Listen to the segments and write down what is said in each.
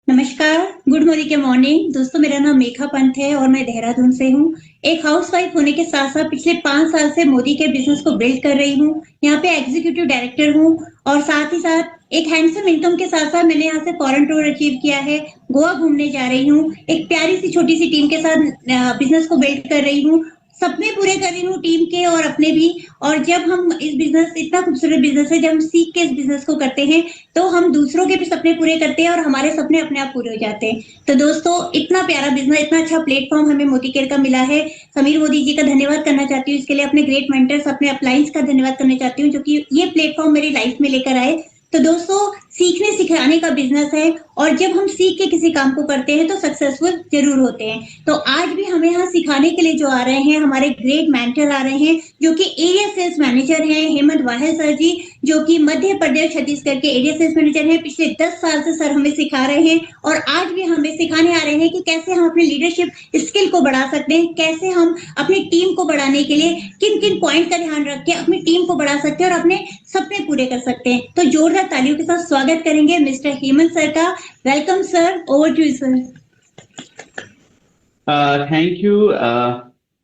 नमस्कार, good morning के morning दोस्तों। मेरा नाम मेघा पंत है और मैं देहरादून से हूँ। एक हाउसवाइफ होने के साथ-साथ पिछले 5 साल से मोदी के बिज़नेस को बिल्ड कर रही हूँ। यहाँ पे एग्जीक्यूटिव डायरेक्टर हूँ और साथ ही साथ एक हैंडसम इनकम के साथ-साथ मैंने यहाँ से फॉरेन टूर अचीव किया है। गोवा घूमने जा रही हूँ। एक प्यारी-सी छोटी-सी टीम के साथ बिज़नेस को बिल्ड कर रही हूँ। सपने पूरे कर रही हूँ टीम के और अपने भी। और जब हम इस बिज़नेस इतना खूबसूरत बिज़नेस है, जब हम सीख के इस बिज़नेस को करते हैं, तो हम दूसरों के भी सपने पूरे करते हैं और हमारे सपने अपने आप पूरे हो जाते हैं। तो दोस्तों, इतना प्यारा बिज़नेस, इतना अच्छा प्लेटफ़ॉर्म हमें मोदी केयर का मिला है। समीर मोदी जी का धन्यवाद करना चाहती हूँ इसके लिए, अपने ग्रेट मेंटर्स, अपने अपलाइंस का धन्यवाद करना चाहती हूँ, जो कि ये प्लेटफ़ॉर्म मेरी लाइफ़ में लेकर आए। तो दोस्तों, सीखने सिखाने का बिज़नेस है और जब हम सीख के किसी काम को करते हैं, तो सक्सेसफुल ज़रूर होते हैं। तो आज भी हमें यहाँ सिखाने के लिए जो आ रहे हैं, हमारे ग्रेट मेंटर आ रहे हैं, जो कि एरिया सेल्स मैनेजर हैं, हेमंत वाहेल सर जी, जो कि मध्य प्रदेश छत्तीसगढ़ के एरिया सेल्स मैनेजर हैं। पिछले 10 साल से सर हमें सिखा रहे हैं और आज भी हमें सिखाने आ रहे हैं कि कैसे हम अपने लीडरशिप स्किल को बढ़ा सकते हैं, कैसे हम अपनी टीम को बढ़ाने के लिए किन-किन पॉइंट का ध्यान रख के अपनी टीम को बढ़ा सकते हैं और अपने सपने पूरे कर सकते हैं। तो जोरदार तालियों के साथ स्वागत करेंगे मिस्टर हेमंत सर का। Welcome sir, over to you sir.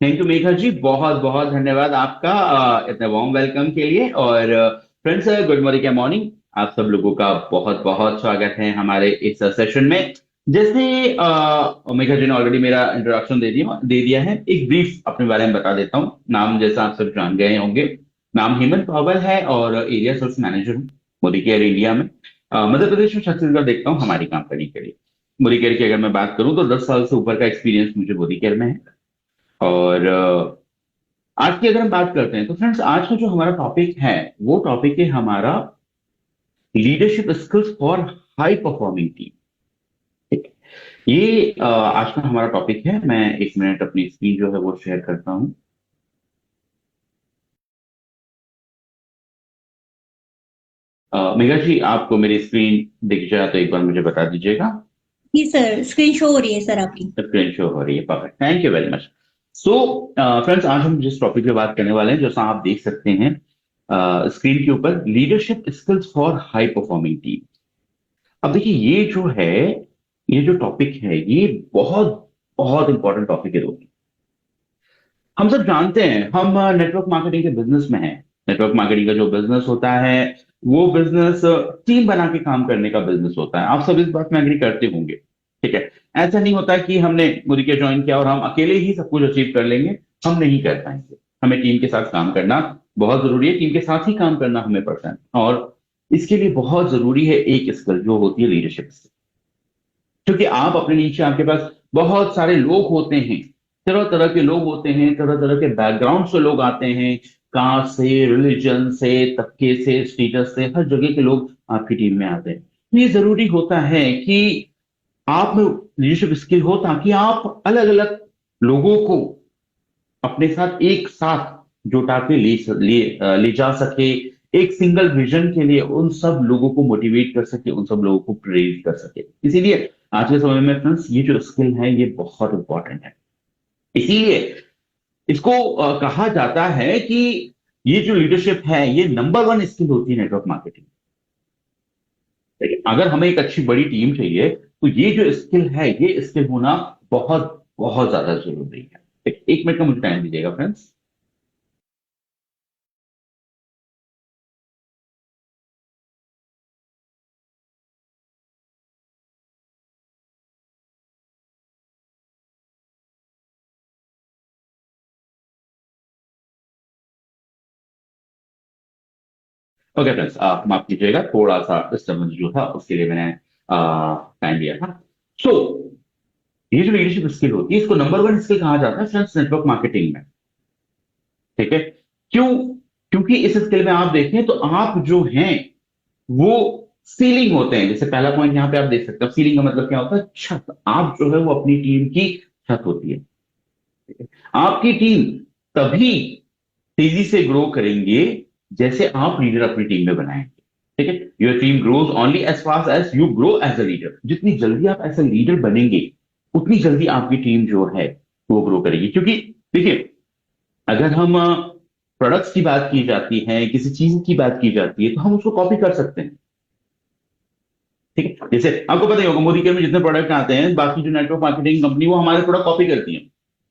Thank you Megha ji, बहुत बहुत धन्यवाद आपका इतने वार्म वेलकम के लिए। और फ्रेंड्स, गुड मॉर्निंग के मॉर्निंग आप सब लोगों का बहुत बहुत स्वागत है हमारे इस सेशन में। जैसे मेघा जी ने ऑलरेडी मेरा इंट्रोडक्शन दे दिया है, एक ब्रीफ अपने बारे में बता देता हूँ। नाम जैसा आप सब जान गए होंगे, नाम हेमंत पावल है और एरिया सोर्स मैनेजर हूँ मोदी केयर इंडिया में। मध्य प्रदेश में छत्तीसगढ़ देखता हूँ हमारी कंपनी के लिए। मोदी केयर की अगर मैं बात करूं तो 10 साल से ऊपर का एक्सपीरियंस मुझे मोदी केयर में है। और आज की अगर हम बात करते हैं तो फ्रेंड्स, आज का जो हमारा टॉपिक है वो टॉपिक है हमारा leadership skills for high performing team. ठीक है, ये आज का हमारा टॉपिक है। मैं एक मिनट अपनी स्क्रीन जो है वो शेयर करता हूं। मेघा जी, आपको मेरी स्क्रीन दिख जाए तो एक बार मुझे बता दीजिएगा। जी सर, स्क्रीन शो हो रही है सर आपकी। स्क्रीन शो हो रही है, perfect, thank you very much. So friends, आज हम जिस टॉपिक पे बात करने वाले हैं, जैसा आप देख सकते हैं स्क्रीन के ऊपर, leadership skills for high performing team. अब देखिए, ये जो है, ये जो टॉपिक है, ये बहुत बहुत इंपॉर्टेंट टॉपिक है दोस्तों। हम सब जानते हैं, हम नेटवर्क मार्केटिंग के बिजनेस में हैं। नेटवर्क मार्केटिंग का जो बिजनेस होता है वो बिजनेस टीम बना के काम करने का बिजनेस होता है। आप सब इस बात में एग्री करते होंगे। ठीक है, ऐसा नहीं होता कि हमने मुझे के ज्वाइन किया और हम अकेले ही सब कुछ अचीव कर लेंगे। हम नहीं कर पाएंगे। हमें टीम के साथ काम करना बहुत जरूरी है। टीम के साथ ही काम करना हमें पड़ता है और इसके लिए बहुत जरूरी है एक स्किल, जो होती है लीडरशिप स्किल। क्योंकि आप अपने नीचे, आपके पास बहुत सारे लोग होते हैं, तरह तरह के लोग होते हैं, तरह तरह के बैकग्राउंड से लोग आते हैं, कास्ट से, रिलीजन से, तबके से, स्टेटस से, हर जगह के लोग आपकी टीम में आते हैं। तो ये जरूरी होता है कि आप में लीडरशिप स्किल हो, ताकि आप अलग अलग लोगों को अपने साथ एक साथ जुटा के ले जा सके। एक सिंगल विजन के लिए उन सब लोगों को मोटिवेट कर सके, उन सब लोगों को प्रेरित कर सके। इसीलिए आज के समय में फ्रेंड्स, ये जो स्किल है ये बहुत इंपॉर्टेंट है। इसीलिए इसको कहा जाता है कि ये जो लीडरशिप है ये नंबर वन स्किल होती है नेटवर्क मार्केटिंग। अगर हमें एक अच्छी बड़ी टीम चाहिए तो ये जो स्किल है, ये स्किल होना बहुत बहुत ज्यादा जरूरी है। एक मिनट का मुझे टाइम दीजिएगा फ्रेंड्स। ओके फ्रेंड्स, माफ कीजिएगा, थोड़ा सा डिस्टर्बेंस जो था उसके लिए मैंने टाइम लिया था। सो ये जो लीडरशिप स्किल होती है इसको नंबर वन स्किल कहा जाता है फ्रेंड्स नेटवर्क मार्केटिंग में। ठीक है, क्यों? क्योंकि इस स्किल में आप देखें तो आप जो हैं वो सीलिंग होते हैं। जैसे पहला पॉइंट यहाँ पे आप देख सकते हो, सीलिंग का मतलब क्या होता है? छत। आप जो है वो अपनी टीम की छत होती है। ठीक है? आपकी टीम तभी तेजी से ग्रो करेंगे जैसे आप लीडर अपनी टीम में बनाएंगे। ठीक है, your team grows only as fast as you grow as a leader. जितनी जल्दी आप एज अ लीडर बनेंगे उतनी जल्दी आपकी टीम जो है वो ग्रो करेगी। क्योंकि देखिए, अगर हम प्रोडक्ट्स की बात की जाती है, किसी चीज की बात की जाती है, तो हम उसको कॉपी कर सकते हैं। ठीक है, जैसे आपको पता ही होगा मोदी केयर में जितने प्रोडक्ट आते हैं, बाकी जो नेटवर्क मार्केटिंग कंपनी वो हमारे प्रोडक्ट कॉपी करती है।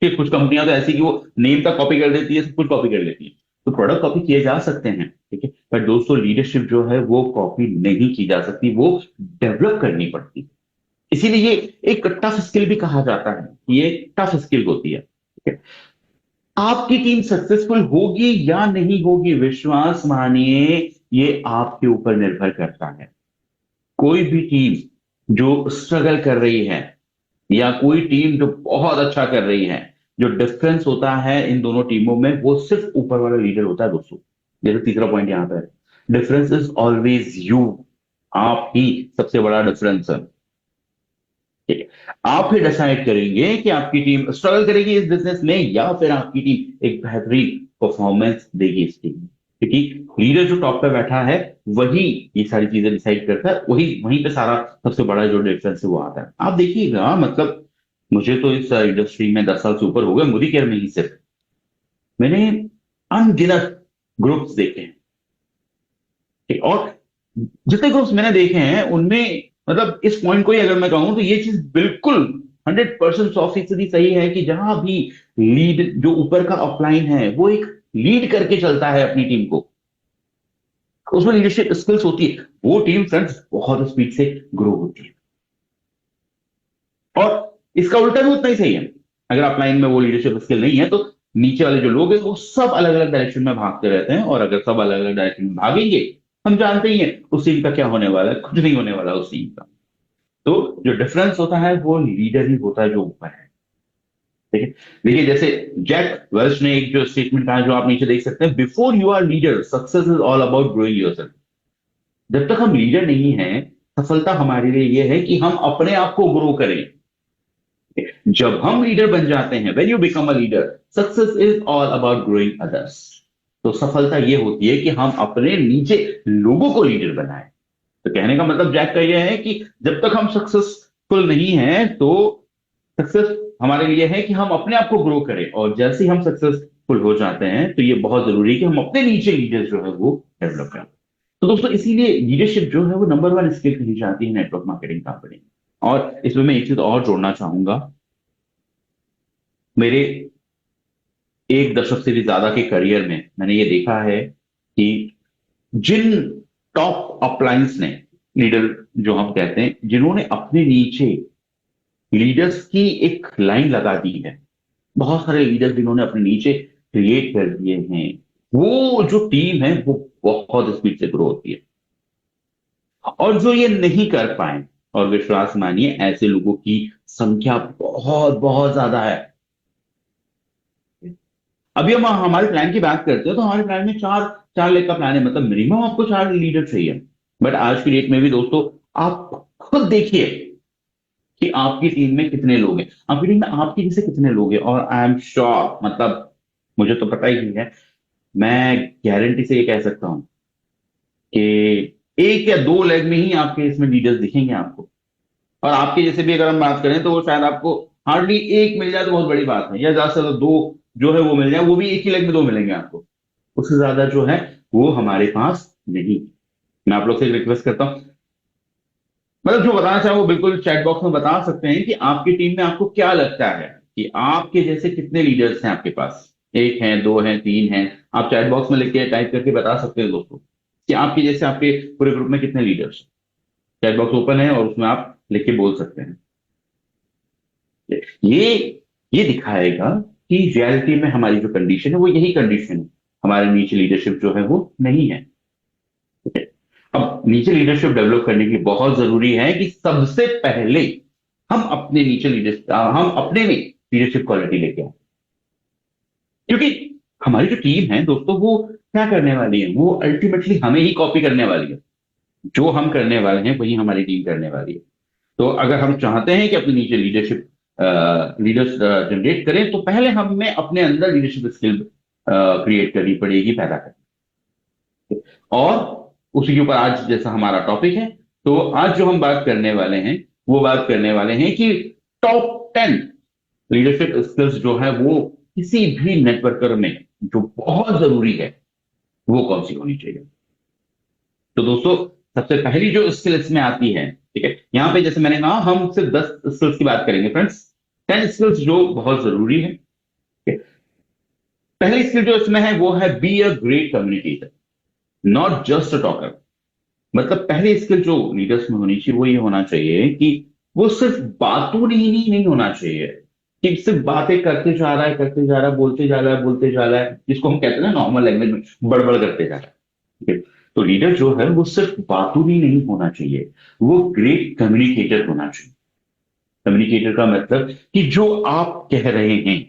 ठीक, कुछ कंपनियां तो ऐसी कि वो नेम तक कॉपी कर देती है, सब कुछ कॉपी कर लेती है। तो प्रोडक्ट कॉपी किए जा सकते हैं, ठीक है, पर दोस्तों लीडरशिप जो है वो कॉपी नहीं की जा सकती, वो डेवलप करनी पड़ती है। इसीलिए ये एक टफ स्किल भी कहा जाता है, ये टफ स्किल होती है। ठीक है, आपकी टीम सक्सेसफुल होगी या नहीं होगी, विश्वास मानिए ये आपके ऊपर निर्भर करता है। कोई भी टीम जो स्ट्रगल कर रही है या कोई टीम जो बहुत अच्छा कर रही है, जो डिफरेंस होता है इन दोनों टीमों में वो सिर्फ ऊपर वाला लीडर होता है दोस्तों। जैसे तीसरा पॉइंट यहां पर, डिफरेंस इज ऑलवेज यू। आप ही सबसे बड़ा डिफरेंस है। ठीक है, आप ही डिसाइड करेंगे कि आपकी टीम स्ट्रगल करेगी इस बिजनेस में या फिर आपकी टीम एक बेहतरीन परफॉर्मेंस देगी इस टीम में। क्योंकि लीडर जो टॉप पे बैठा है वही ये सारी चीजें डिसाइड करता है, वही वहीं पे सारा सबसे बड़ा जो डिफरेंस है वो आता है। आप देखिएगा, मतलब मुझे तो इस इंडस्ट्री में 10 साल से ऊपर हो गए, मोदी केयर में ही सिर्फ मैंने अनगिनत ग्रुप्स देखे हैं। ठीक, और जितने ग्रुप्स मैंने देखे हैं उनमें मतलब इस पॉइंट को ही अगर मैं कहूं तो ये चीज बिल्कुल 100% 100% सही है कि जहां भी लीड जो ऊपर का अपलाइन है वो एक लीड करके चलता है अपनी टीम को, उसमें लीडरशिप स्किल्स होती है, वो टीम फ्रेंड्स बहुत स्पीड से ग्रो होती है। और इसका उल्टा भी उतना ही सही है, अगर अपलाइन में वो लीडरशिप स्किल नहीं है तो नीचे वाले जो लोग हैं वो सब अलग अलग डायरेक्शन में भागते रहते हैं, और अगर सब अलग अलग डायरेक्शन में भागेंगे हम जानते ही हैं उस टीम का क्या होने वाला है, कुछ नहीं होने वाला उस टीम का। तो जो डिफरेंस होता है वो लीडर ही होता है जो ऊपर है। ठीक है, देखिए जैसे जैक वेल्च ने एक जो स्टेटमेंट कहा जो आप नीचे देख सकते हैं, before you are leader success is all about growing yourself. जब तक हम लीडर नहीं हैं सफलता हमारे लिए यह है कि हम अपने आप को ग्रो करें। जब हम लीडर बन जाते हैं, when you become a leader, success is all about growing others. तो सफलता यह होती है कि हम अपने नीचे लोगों को लीडर बनाएं। तो कहने का मतलब जैक का यह है कि जब तक हम सक्सेसफुल नहीं हैं तो सक्सेस हमारे लिए है कि हम अपने आप को ग्रो करें, और जैसे ही हम सक्सेसफुल हो जाते हैं तो ये बहुत जरूरी है कि हम अपने नीचे लीडर्स जो है वो डेवलप करें। तो दोस्तों इसीलिए लीडरशिप जो है वो नंबर 1 स्किल कही जाती है नेटवर्क मार्केटिंग कंपनी। और इसमें मैं एक चीज और जोड़ना चाहूंगा, मेरे 1 दशक से भी ज्यादा के करियर में मैंने ये देखा है कि जिन टॉप अपलाइंस ने, लीडर जो हम कहते हैं, जिन्होंने अपने नीचे लीडर्स की एक लाइन लगा दी है, बहुत सारे लीडर्स जिन्होंने अपने नीचे क्रिएट कर दिए हैं, वो जो टीम है वो बहुत स्पीड से ग्रो होती है। और जो ये नहीं कर पाए, और विश्वास मानिए ऐसे लोगों की संख्या बहुत बहुत ज्यादा है। अभी हम हमारे प्लान की बात करते हैं तो हमारे प्लान में 4 लेग का प्लान है, मतलब मिनिमम आपको 4 लीडर चाहिए। बट आज की डेट में भी दोस्तों आप खुद देखिए कि आपकी टीम में कितने लोग हैं, आपकी टीम में आपकी जैसे कितने लोग हैं, और आई एम श्योर, मतलब मुझे तो पता ही है, मैं गारंटी से ये कह सकता हूं कि 1 या 2 लेग में ही आपके इसमें लीडर्स दिखेंगे आपको। और आपके जैसे भी अगर हम बात करें तो वो शायद आपको हार्डली 1 मिल जाए तो बहुत बड़ी बात है, या ज्यादा से ज्यादा 2 जो है वो मिल जाए, वो भी एक ही लेग में 2 मिलेंगे आपको, उससे ज्यादा जो है वो हमारे पास नहीं। मैं आप लोग से रिक्वेस्ट करता हूं, मतलब जो बताना चाहे वो बिल्कुल चैट बॉक्स में बता सकते हैं कि आपकी टीम में आपको क्या लगता है कि आपके जैसे कितने लीडर्स हैं आपके पास, 1 हैं, 2 हैं, 3 हैं। आप चैट बॉक्स में लिख के टाइप करके बता सकते हैं दोस्तों कि आपके जैसे आपके पूरे ग्रुप में कितने लीडर्स। चैट बॉक्स ओपन है और उसमें आप लिख के बोल सकते हैं। ये ये दिखाएगा कि रियलिटी में हमारी जो कंडीशन है वो यही कंडीशन है, हमारे नीचे लीडरशिप जो है वो नहीं है। ठीक है, अब नीचे लीडरशिप डेवलप करने के लिए बहुत जरूरी है कि सबसे पहले हम अपने नीचे लीडरशिप, हम अपने में लीडरशिप क्वालिटी लेके आए। क्योंकि हमारी जो टीम है दोस्तों वो क्या करने वाली है, वो अल्टीमेटली हमें ही कॉपी करने वाली है। जो हम करने वाले हैं वही हमारी टीम करने वाली है। तो अगर हम चाहते हैं कि अपने नीचे लीडरशिप लीडर्स जनरेट करें तो पहले हमें अपने अंदर लीडरशिप स्किल क्रिएट करनी पड़ेगी, पैदा करनी। और उसी के ऊपर आज जैसा हमारा टॉपिक है, तो आज जो हम बात करने वाले हैं वो बात करने वाले हैं कि टॉप 10 लीडरशिप स्किल्स जो है वो किसी भी नेटवर्कर में जो बहुत जरूरी है वो कौन सी होनी चाहिए। तो दोस्तों सबसे पहली जो स्किल इसमें आती है ठीक है, यहाँ पे जैसे मैंने कहा हम सिर्फ 10 स्किल्स की बात करेंगे फ्रेंड्स, 10 स्किल्स जो बहुत जरूरी है। ठीक है? पहली स्किल जो इसमें है वो है be a great communicator, not just a talker. मतलब पहली स्किल जो लीडर्स में होनी चाहिए वो ये होना चाहिए कि वो सिर्फ बातों नहीं होना चाहिए कि सिर्फ बातें करते जा रहा है, बोलते जा रहा है, जिसको हम कहते हैं ना नॉर्मल लैंग्वेज में बड़बड़ करते जा रहा है। ठीक है? तो लीडर जो है वो सिर्फ बातों नहीं होना चाहिए, वो ग्रेट कम्युनिकेटर होना चाहिए। कम्युनिकेटर का मतलब कि जो आप कह रहे हैं,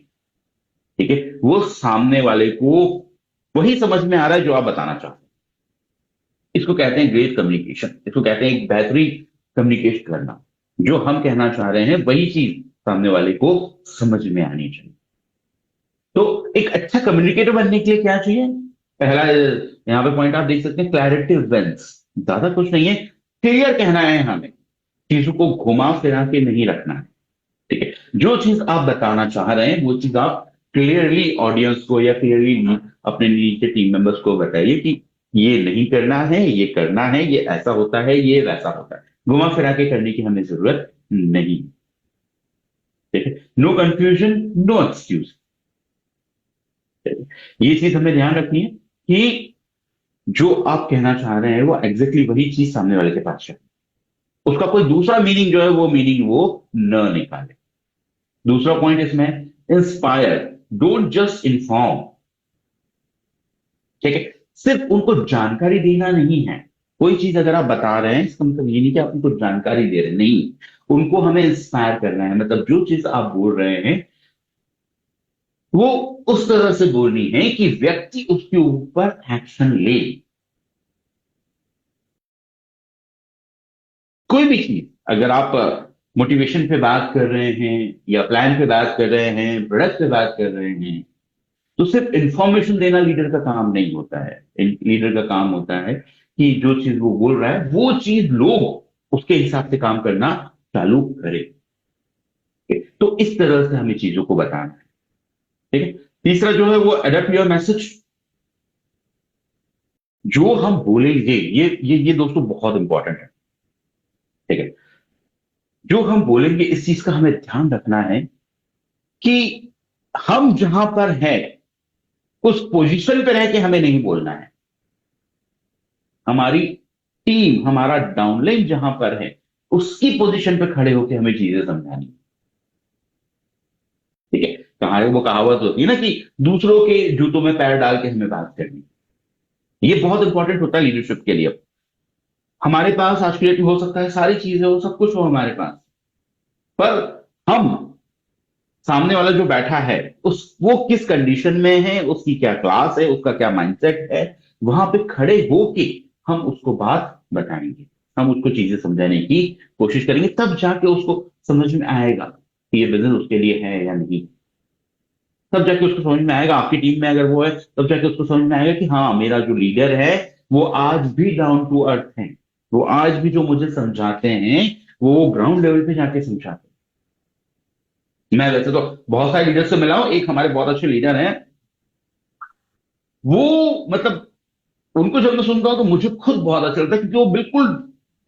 ठीक है, वो सामने वाले को वही समझ में आ रहा है जो आप बताना चाहते हैं। इसको कहते हैं ग्रेट कम्युनिकेशन, इसको कहते हैं एक बेहतरीन कम्युनिकेट करना। जो हम कहना चाह रहे हैं वही चीज सामने वाले को समझ में आनी चाहिए। तो एक अच्छा कम्युनिकेटर बनने के लिए क्या चाहिए? पहला यहां पे पॉइंट आप देख सकते हैं, क्लैरिटी विंस। ज्यादा कुछ नहीं है, क्लियर कहना है हमें, चीजों को घुमा फिरा के नहीं रखना है। ठीक है, जो चीज आप बताना चाह रहे हैं वो चीज आप क्लियरली ऑडियंस को या क्लियरली अपने नीचे टीम मेंबर्स को बताइए कि ये नहीं करना है, ये करना है, ये ऐसा होता है, ये वैसा होता है। घुमा फिरा के करने की हमें जरूरत नहीं। ठीक है, नो कंफ्यूजन, नो एक्सक्यूज। ये चीज हमें ध्यान रखनी है कि जो आप कहना चाह रहे हैं वो एग्जैक्टली वही चीज सामने वाले के पास है, उसका कोई दूसरा मीनिंग जो है वो मीनिंग वो न निकाले। दूसरा पॉइंट इसमें, इंस्पायर, डोंट जस्ट इन्फॉर्म। ठीक है, सिर्फ उनको जानकारी देना नहीं है। कोई चीज अगर आप बता रहे हैं इसका मतलब ये नहीं कि आप उनको जानकारी दे रहे हैं, नहीं, उनको हमें इंस्पायर करना है। मतलब जो चीज आप बोल रहे हैं वो उस तरह से बोलनी है कि व्यक्ति उसके ऊपर एक्शन ले। कोई भी चीज अगर आप मोटिवेशन पे बात कर रहे हैं या प्लान पे बात कर रहे हैं, प्रोडक्ट पे बात कर रहे हैं, तो सिर्फ इंफॉर्मेशन देना लीडर का काम नहीं होता है। लीडर का काम होता है कि जो चीज वो बोल रहा है वो चीज लोग उसके हिसाब से काम करना चालू करें। तो इस तरह से हमें चीजों को बताना है। ठीक है, तीसरा जो है वो अडेप्ट योर मैसेज। जो हम बोलेंगे ये दोस्तों बहुत इंपॉर्टेंट है। ठीक है, जो हम बोलेंगे इस चीज का हमें ध्यान रखना है कि हम जहां पर हैं उस पोजीशन पे रह के हमें नहीं बोलना है। हमारी टीम, हमारा डाउनलाइन जहां पर है उसकी पोजीशन पे खड़े होकर हमें चीजें समझानी। ठीक है, वो कहावत होती है ना कि दूसरों के जूतों में पैर डाल के हमें बात करनी। ये बहुत इंपॉर्टेंट होता है लीडरशिप के लिए। हमारे पास आज की डेट में हो सकता है सारी चीजें हो, सब कुछ हो हमारे पास, पर हम सामने वाला जो बैठा है वो किस कंडीशन में है, उसकी क्या क्लास है, उसका क्या माइंडसेट है, वहां पे खड़े होके हम उसको बात बताएंगे, हम उसको चीजें समझाने की कोशिश करेंगे, तब जाके उसको समझ में आएगा कि ये बिजनेस उसके लिए है या नहीं। तब जाके उसको समझ में आएगा, आपकी टीम में अगर वो है तब जाके उसको समझ में आएगा कि हाँ, मेरा जो लीडर है वो आज भी डाउन टू अर्थ है, वो आज भी जो मुझे समझाते हैं वो ग्राउंड लेवल पे जाके समझाते हैं। मैं वैसे तो बहुत सारे लीडर से मिला हूं, एक हमारे बहुत अच्छे लीडर हैं, वो मतलब उनको जब मैं सुनता हूं तो मुझे खुद बहुत अच्छा लगता है क्योंकि वो बिल्कुल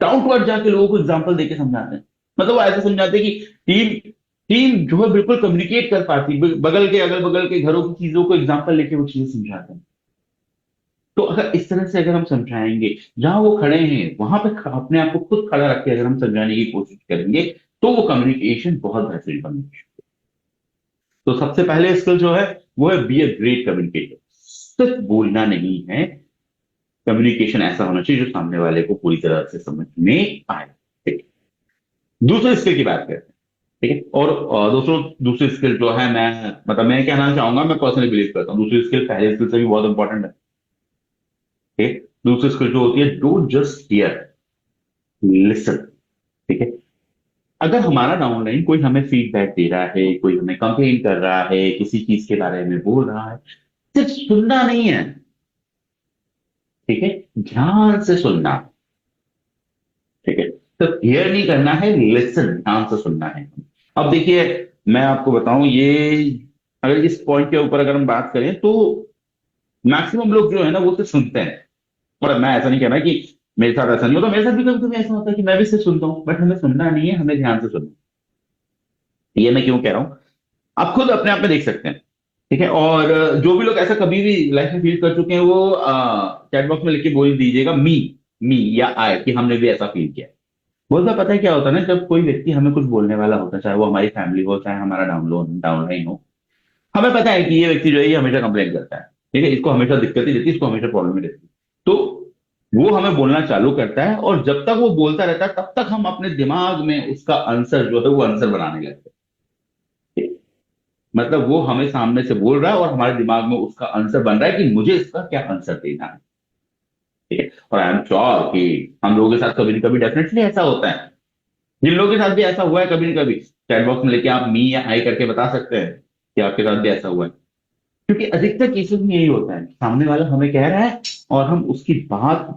डाउन टू अर्थ जाके लोगों को एग्जाम्पल देके समझाते हैं। मतलब वो ऐसे समझाते हैं कि टीम टीम जो है बिल्कुल कम्युनिकेट कर पाती, बगल के अगल बगल के घरों की चीजों को एग्जाम्पल लेके वो चीजें समझाते हैं। तो अगर इस तरह से अगर हम समझाएंगे, जहां वो खड़े हैं वहां पे अपने आप को खुद खड़ा रख के अगर हम समझाने की कोशिश करेंगे तो वो कम्युनिकेशन बहुत बेहतरीन बनेगी। तो सबसे पहले स्किल जो है वो है बी अ ग्रेट कम्युनिकेटर। सिर्फ बोलना नहीं है, कम्युनिकेशन ऐसा होना चाहिए जो सामने वाले को पूरी तरह से समझ में आए। ठीक है? दूसरे स्किल की बात करते हैं। ठीक है, और दोस्तों दूसरी स्किल जो है, मैं कहना चाहूंगा, मैं पर्सनली बिलीव करता हूँ दूसरी स्किल पहले स्किल से भी बहुत इंपॉर्टेंट है। ठीक है, दूसरी स्किल जो होती है, डोंट जस्ट हियर, लिसन। ठीक है, अगर हमारा डाउनलाइन कोई हमें फीडबैक दे रहा है, कोई हमें कंप्लेन कर रहा है, किसी चीज के बारे में बोल रहा है, सिर्फ सुनना नहीं है। ठीक है, ध्यान से सुनना। ठीक है, तो हियर नहीं करना है, लिसन, ध्यान से सुनना है। अब देखिए, मैं आपको बताऊं, ये अगर इस पॉइंट के ऊपर अगर हम बात करें तो मैक्सिमम लोग जो है ना वो सिर्फ सुनते हैं। और मैं ऐसा नहीं कह रहा कि मेरे साथ ऐसा नहीं होता, मेरे साथ भी कभी कभी ऐसा होता है कि मैं भी सिर्फ सुनता हूँ, बट हमें सुनना नहीं है, हमें ध्यान से सुनना है। ये मैं क्यों कह रहा हूँ, आप खुद अपने आप में देख सकते हैं। ठीक है, और जो भी लोग ऐसा कभी भी लाइफ में फील कर चुके हैं वो चैट बॉक्स में लिख के बोल दीजिएगा मी या आई, कि हमने भी ऐसा फील किया है। बोलता पता है क्या होता है ना, जब कोई व्यक्ति हमें कुछ बोलने वाला होता है, चाहे वो हमारी फैमिली हो, चाहे हमारा डाउनलाइन हो, हमें पता है कि ये व्यक्ति जो है ये हमेशा कंप्लेन करता है, ठीक है, इसको हमेशा दिक्कत ही रहती है, इसको हमेशा प्रॉब्लम ही रहती है। तो वो हमें बोलना चालू करता है, और जब तक वो बोलता रहता है तब तक हम अपने दिमाग में उसका आंसर जो है वो आंसर बनाने लगते हैं। मतलब वो हमें सामने से बोल रहा है और हमारे दिमाग में उसका आंसर बन रहा है कि मुझे इसका क्या आंसर देना है। ठीक है, और आई एम श्योर कि हम लोगों के साथ कभी ना कभी डेफिनेटली ऐसा होता है। जिन लोगों के साथ भी ऐसा हुआ है कभी ना कभी, चैट बॉक्स में लेके आप मी या आई करके बता सकते हैं कि आपके साथ भी ऐसा हुआ है। क्योंकि अधिकतर केसेस में यही होता है, सामने वाला हमें कह रहा है और हम उसकी बात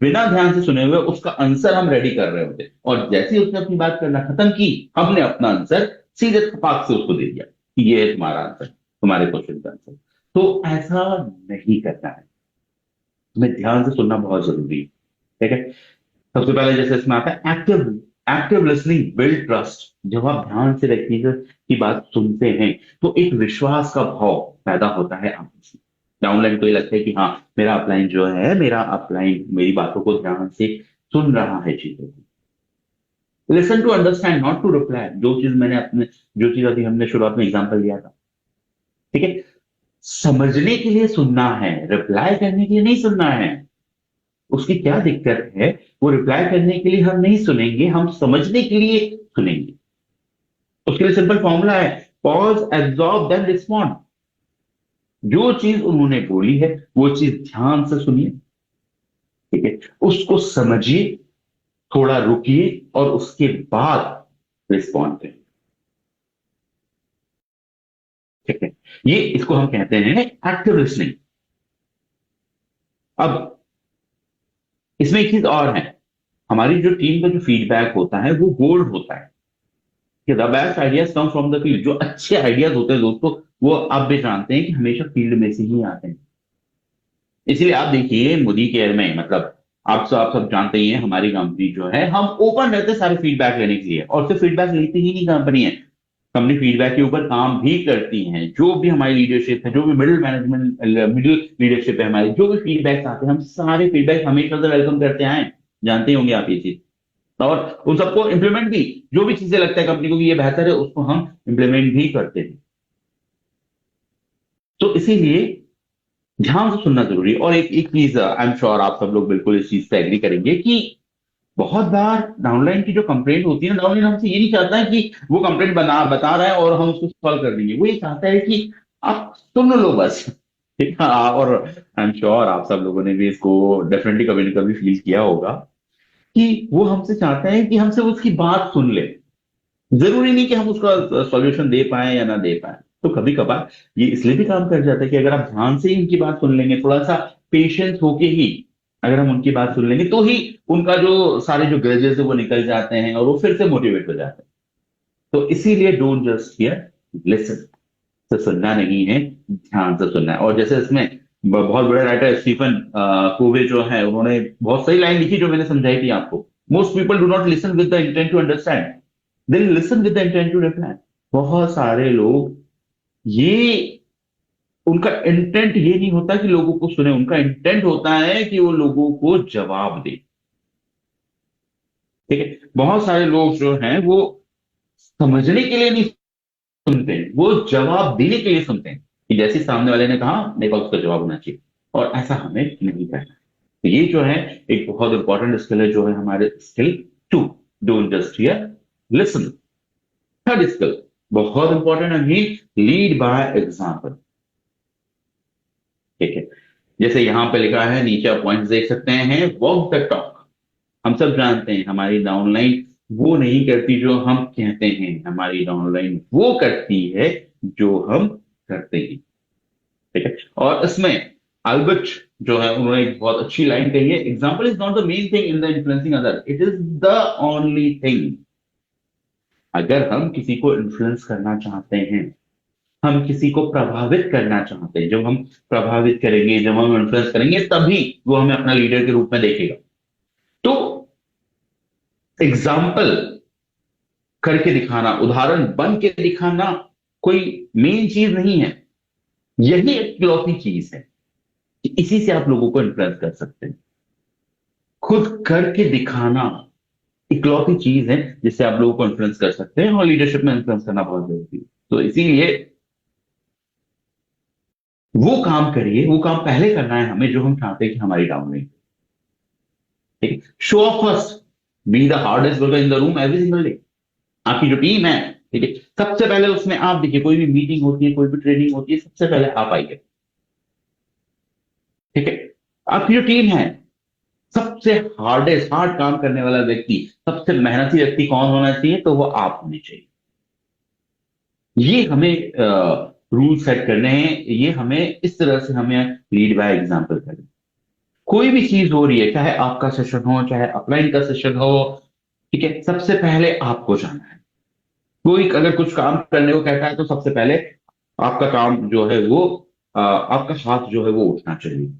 बिना ध्यान से सुने हुए उसका आंसर हम रेडी कर रहे होते हैं, और जैसे ही उसने अपनी बात करना खत्म की, हमने अपना आंसर सीधे थपाक से उसको दे दिया कि ये है तुम्हारा आंसर, तुम्हारे क्वेश्चन का आंसर। तो ऐसा नहीं करना है, हमें ध्यान से सुनना बहुत जरूरी है। ठीक है, सबसे पहले जैसे इसमें आता है active active listening build trust. जब आप ध्यान से व्यक्ति की बात सुनते हैं तो एक विश्वास का भाव पैदा होता है आप में। डाउनलाइन को ये लगता है कि हाँ, मेरा अपलाइन मेरी बातों को ध्यान से सुन रहा है चीजों को। Listen to understand not to reply, जो चीज अभी हमने शुरुआत में एग्जाम्पल दिया था। ठीक है, समझने के लिए सुनना है, रिप्लाई करने के लिए नहीं सुनना है। उसकी क्या दिक्कत है, वो रिप्लाई करने के लिए हम नहीं सुनेंगे, हम समझने के लिए सुनेंगे। उसके लिए सिंपल फॉर्मूला है, पॉज, एब्जॉर्ब, देन रिस्पॉन्ड। जो चीज उन्होंने बोली है वो चीज ध्यान से सुनिए, ठीक है, उसको समझिए, थोड़ा रुकिए और उसके बाद रिस्पॉन्ड करिए। ठीक है, ये इसको हम कहते हैं एक्टिव लिसनिंग। अब इसमें एक चीज और है, हमारी जो टीम का जो फीडबैक होता है वो गोल्ड होता है कि the best ideas come from the field. जो अच्छे आइडियाज होते हैं दोस्तों, वो आप भी जानते हैं कि हमेशा फील्ड में से ही आते हैं। इसलिए आप देखिए मोदी केयर में, मतलब आप सब जानते ही हैं, हमारी कंपनी जो है हम ओपन रहते हैं सारे फीडबैक लेने के लिए, और सिर्फ फीडबैक लेती ही नहीं कंपनी है, कंपनी फीडबैक के ऊपर काम भी करती है। जो भी हमारी लीडरशिप है, जो भी मिडिल लीडरशिप है हमारी, जो भी फीडबैक आते हैं, हम सारे फीडबैक हमेशा से वेलकम करते आए, जानते होंगे आप ये चीज। और उन सबको इंप्लीमेंट भी, जो भी चीजें लगता है कंपनी को कि ये बेहतर है, उसको हम इंप्लीमेंट भी करते हैं। तो इसीलिए ध्यान से सुनना जरूरी है। और एक एक चीज आई एम श्योर आप सब लोग बिल्कुल इस चीज से एग्री करेंगे कि बहुत बार डाउनलाइन की जो कंप्लेंट होती है ना, डाउनलाइन हमसे ये नहीं चाहता है कि वो कंप्लेंट बता रहा है और हम उसको सॉल्व कर देंगे। वो ये चाहता है कि आप सुन लो बस। ठीक है, और आई एम श्योर आप सब लोगों ने भी इसको डेफिनेटली कभी ना कभी फील किया होगा कि वो हमसे चाहता है कि हमसे उसकी बात सुन ले। जरूरी नहीं कि हम उसका सॉल्यूशन दे पाए या ना दे पाए। तो कभी कभार ये इसलिए भी काम कर जाता है कि अगर आप ध्यान से ही उनकी बात सुन लेंगे, थोड़ा सा पेशेंस होके ही अगर हम उनकी बात सुन लेंगे, तो ही उनका जो सारे जो ग्रजेस है वो निकल जाते हैं और वो फिर से मोटिवेट हो जाते हैं। तो इसीलिए डोंट जस्ट हियर, लिसन। से सुनना नहीं है, ध्यान से सुनना है। और जैसे इसमें बहुत बड़े राइटर स्टीफन कोवे जो है, उन्होंने बहुत सही लाइन लिखी जो मैंने समझाई थी आपको। Most people do not listen with the intent to understand, they listen with the intent to reply. बहुत सारे लोग, ये उनका इंटेंट ये नहीं होता कि लोगों को सुने, उनका इंटेंट होता है कि वो लोगों को जवाब दे। ठीक है, बहुत सारे लोग जो हैं वो समझने के लिए नहीं सुनते हैं, वो जवाब देने के लिए सुनते हैं कि जैसे सामने वाले ने कहा मेरे पास उसका जवाब होना चाहिए। और ऐसा हमें नहीं करना। तो ये जो है एक बहुत इंपॉर्टेंट स्किल है, जो है हमारे skill two, don't just hear, listen. Third skill बहुत इंपॉर्टेंट है, लीड बाय एग्जाम्पल। ठीक है, जैसे यहां पे लिखा है, नीचे आप पॉइंट्स देख सकते हैं, वॉक द टॉक। हम सब जानते हैं हमारी डाउनलाइन वो नहीं करती जो हम कहते हैं, हमारी डाउनलाइन वो करती है जो हम करते हैं। ठीक है, और इसमें अल्बर्ट जो है, उन्होंने एक बहुत अच्छी लाइन कही है, example is not the main thing in the influencing other, it is the only thing. अगर हम किसी को इन्फ्लुएंस करना चाहते हैं, हम किसी को प्रभावित करना चाहते हैं, जब हम प्रभावित करेंगे, जब हम इन्फ्लुएंस करेंगे, तभी वो हमें अपना लीडर के रूप में देखेगा। तो एग्जाम्पल करके दिखाना, उदाहरण बन के दिखाना कोई मेन चीज नहीं है, यही एक इकलौती चीज है कि इसी से आप लोगों को इन्फ्लुएंस कर सकते हैं। खुद करके दिखाना इकलौती चीज है जिससे आप लोगों को इन्फ्लुएंस कर सकते हैं, और लीडरशिप में इन्फ्लुएंस करना बहुत जरूरी है। तो इसीलिए वो काम करिए, वो काम पहले करना है हमें जो हम चाहते हैं कि हमारी डाउनलाइन, ठीक है। Show off first, be the hardest worker in the room every single day. आपकी जो टीम है, ठीक है, सबसे पहले उसमें आप देखिए, कोई भी मीटिंग होती है, कोई भी ट्रेनिंग होती है, सबसे पहले आप आइए, ठीक है। आपकी जो टीम है, सबसे हार्ड काम करने वाला व्यक्ति, सबसे मेहनती व्यक्ति कौन होना चाहिए? तो वो आप होने चाहिए। ये हमें रूल सेट करने हैं, ये हमें इस तरह से हमें लीड बाय एग्जांपल करना। कोई भी चीज हो रही है, चाहे आपका सेशन हो, चाहे अपलाइन का सेशन हो, ठीक है, सबसे पहले आपको जाना है। कोई अगर कुछ काम करने को कहता है तो सबसे पहले आपका काम जो है वो आपका हाथ जो है वो उठना चाहिए।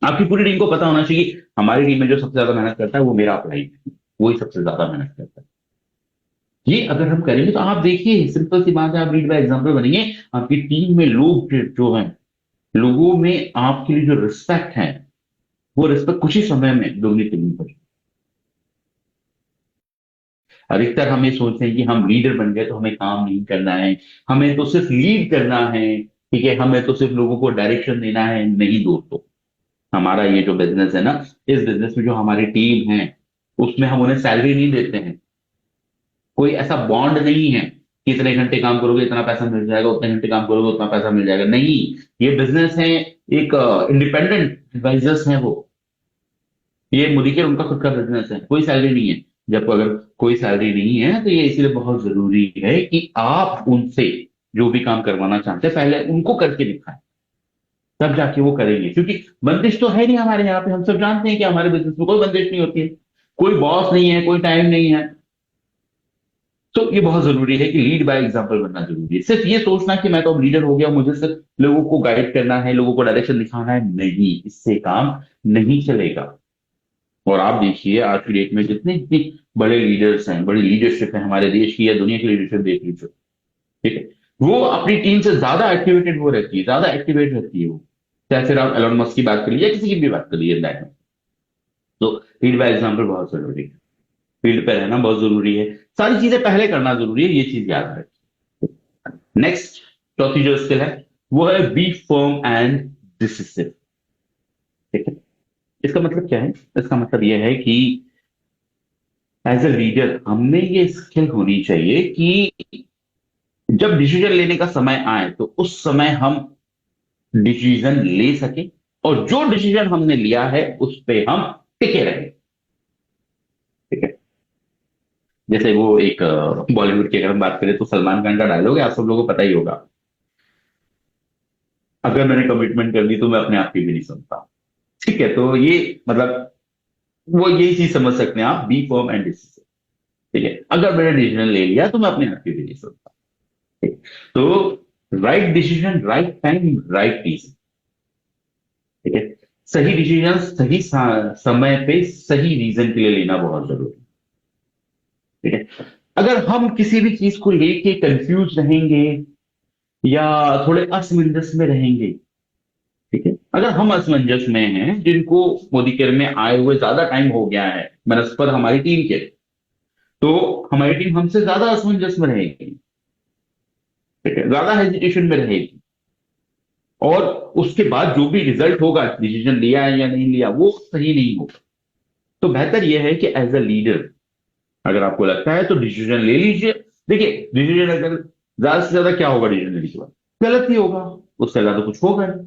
आपकी पूरी टीम को पता होना चाहिए कि हमारी टीम में जो सबसे ज्यादा मेहनत करता है वो मेरा अपलाइन है, वही सबसे ज्यादा मेहनत करता है। ये अगर हम करेंगे तो आप देखिए, सिंपल सी बात है, आप लीड बाय एग्जांपल बनेंगे। आपकी टीम में लोग जो हैं, लोगों में आपके लिए जो रिस्पेक्ट है, वो रिस्पेक्ट कुछ ही समय में दोगुनी तिगुनी हो जाए। अधिकतर हम ये सोचते हैं कि हम लीडर बन गए तो हमें काम नहीं करना है, हमें तो सिर्फ लीड करना है, ठीक है, हमें तो सिर्फ लोगों को डायरेक्शन देना है। नहीं दोस्तों, हमारा ये जो बिजनेस है ना, इस बिजनेस में जो हमारी टीम है, उसमें हम उन्हें सैलरी नहीं देते हैं। कोई ऐसा बॉन्ड नहीं है कि इतने घंटे काम करोगे इतना पैसा मिल जाएगा, उतने घंटे काम करोगे उतना पैसा मिल जाएगा। नहीं, ये बिजनेस है, एक इंडिपेंडेंट एडवाइजर्स है वो, ये मुदीर उनका खुद का बिजनेस है, कोई सैलरी नहीं है। जब अगर कोई सैलरी नहीं है तो ये इसलिए बहुत जरूरी है कि आप उनसे जो भी काम करवाना चाहते हैं पहले उनको करके दिखाएं, तब जाके वो करेंगे। क्योंकि बंदिश तो है नहीं हमारे यहाँ पे, हम सब जानते हैं कि हमारे बिजनेस में कोई बंदिश नहीं होती है, कोई बॉस नहीं है, कोई टाइम नहीं है। तो ये बहुत जरूरी है कि लीड बाय एग्जांपल बनना जरूरी है। सिर्फ ये सोचना कि मैं तो अब लीडर हो गया, मुझे सिर्फ लोगों को गाइड करना है, लोगों को डायरेक्शन दिखाना है, नहीं, इससे काम नहीं चलेगा। और आप देखिए आज की डेट में जितने जितने बड़े लीडर्स हैं, बड़ी लीडरशिप है हमारे देश की या दुनिया की लीडरशिप देख लीजिए, ठीक है, वो अपनी टीम से ज्यादा एक्टिवेटेड वो रहती है, ज्यादा एक्टिवेट रहती है वो। चाहे फिर आप एलोन मस्क की बात कर लीजिए, किसी की भी बात कर लीजिए दैट में। तो लीड बाय एग्जांपल बहुत जरूरी है, फील्ड पे रहना बहुत जरूरी है, सारी चीजें पहले करना जरूरी है, ये चीज याद रखिए। नेक्स्ट, चौथी जो स्किल है वो है बी फर्म एंड डिसिसिव, ठीक है। इसका मतलब क्या है? इसका मतलब यह है कि एज ए लीडर हमें ये स्किल होनी चाहिए कि जब डिसीजन लेने का समय आए तो उस समय हम डिसीजन ले सके, और जो डिसीजन हमने लिया है उस पे हम टिके रहे, ठीक है। जैसे वो एक बॉलीवुड की अगर हम बात करें तो सलमान खान का डायलॉग है, आप सब लोगों को पता ही होगा, अगर मैंने कमिटमेंट कर दी तो मैं अपने आप की भी नहीं सुनता, ठीक है। तो ये मतलब वो यही चीज समझ सकते हैं आप, बी फर्म एंड डिसिसिव, ठीक है। अगर मैंने डिसीजन ले लिया तो मैं अपने आप की भी नहीं सुनता, ठीक है? तो right decision, right time, right reason, ठीक है। सही डिसीजन सही समय पे सही रीजन के लिए लेना बहुत जरूरी है, ठीक है। अगर हम किसी भी चीज को लेके कंफ्यूज रहेंगे या थोड़े असमंजस में रहेंगे, ठीक है, अगर हम असमंजस में हैं, जिनको मोदी केयर में आए हुए ज्यादा टाइम हो गया है बनस्पत हमारी टीम के, तो हमारी टीम हमसे ज्यादा असमंजस में रहेगी, ठीक है, ज्यादा हेजिटेशन में रहेगी, और उसके बाद जो भी रिजल्ट होगा, डिसीजन लिया है या नहीं लिया, वो सही नहीं होगा। तो बेहतर यह है कि एज अ लीडर अगर आपको लगता है तो डिसीजन ले लीजिए। देखिए, डिसीजन अगर ज्यादा से ज्यादा क्या होगा, डिसीजन लेने के बाद गलत ही होगा, उससे ज्यादा कुछ होगा नहीं,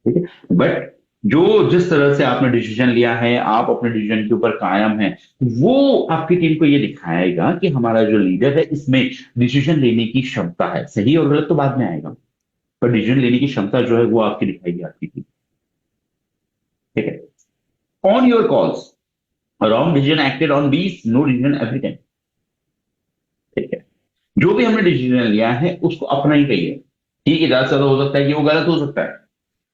ठीक है। बट जो जिस तरह से आपने डिसीजन लिया है, आप अपने डिसीजन के ऊपर कायम है, वो आपकी टीम को ये दिखाएगा कि हमारा जो लीडर है इसमें डिसीजन लेने की क्षमता है। सही और गलत तो बाद में आएगा, पर डिसीजन लेने की क्षमता जो है वो आपकी दिखाएगी आपकी टीम, ठीक है। On your calls, wrong decision acted on these, no decision every time, ठीक है। जो भी हमने डिसीजन लिया है उसको अपना ही कहिए, ठीक है, ज्यादा से ज्यादा हो सकता है कि वो गलत हो सकता है,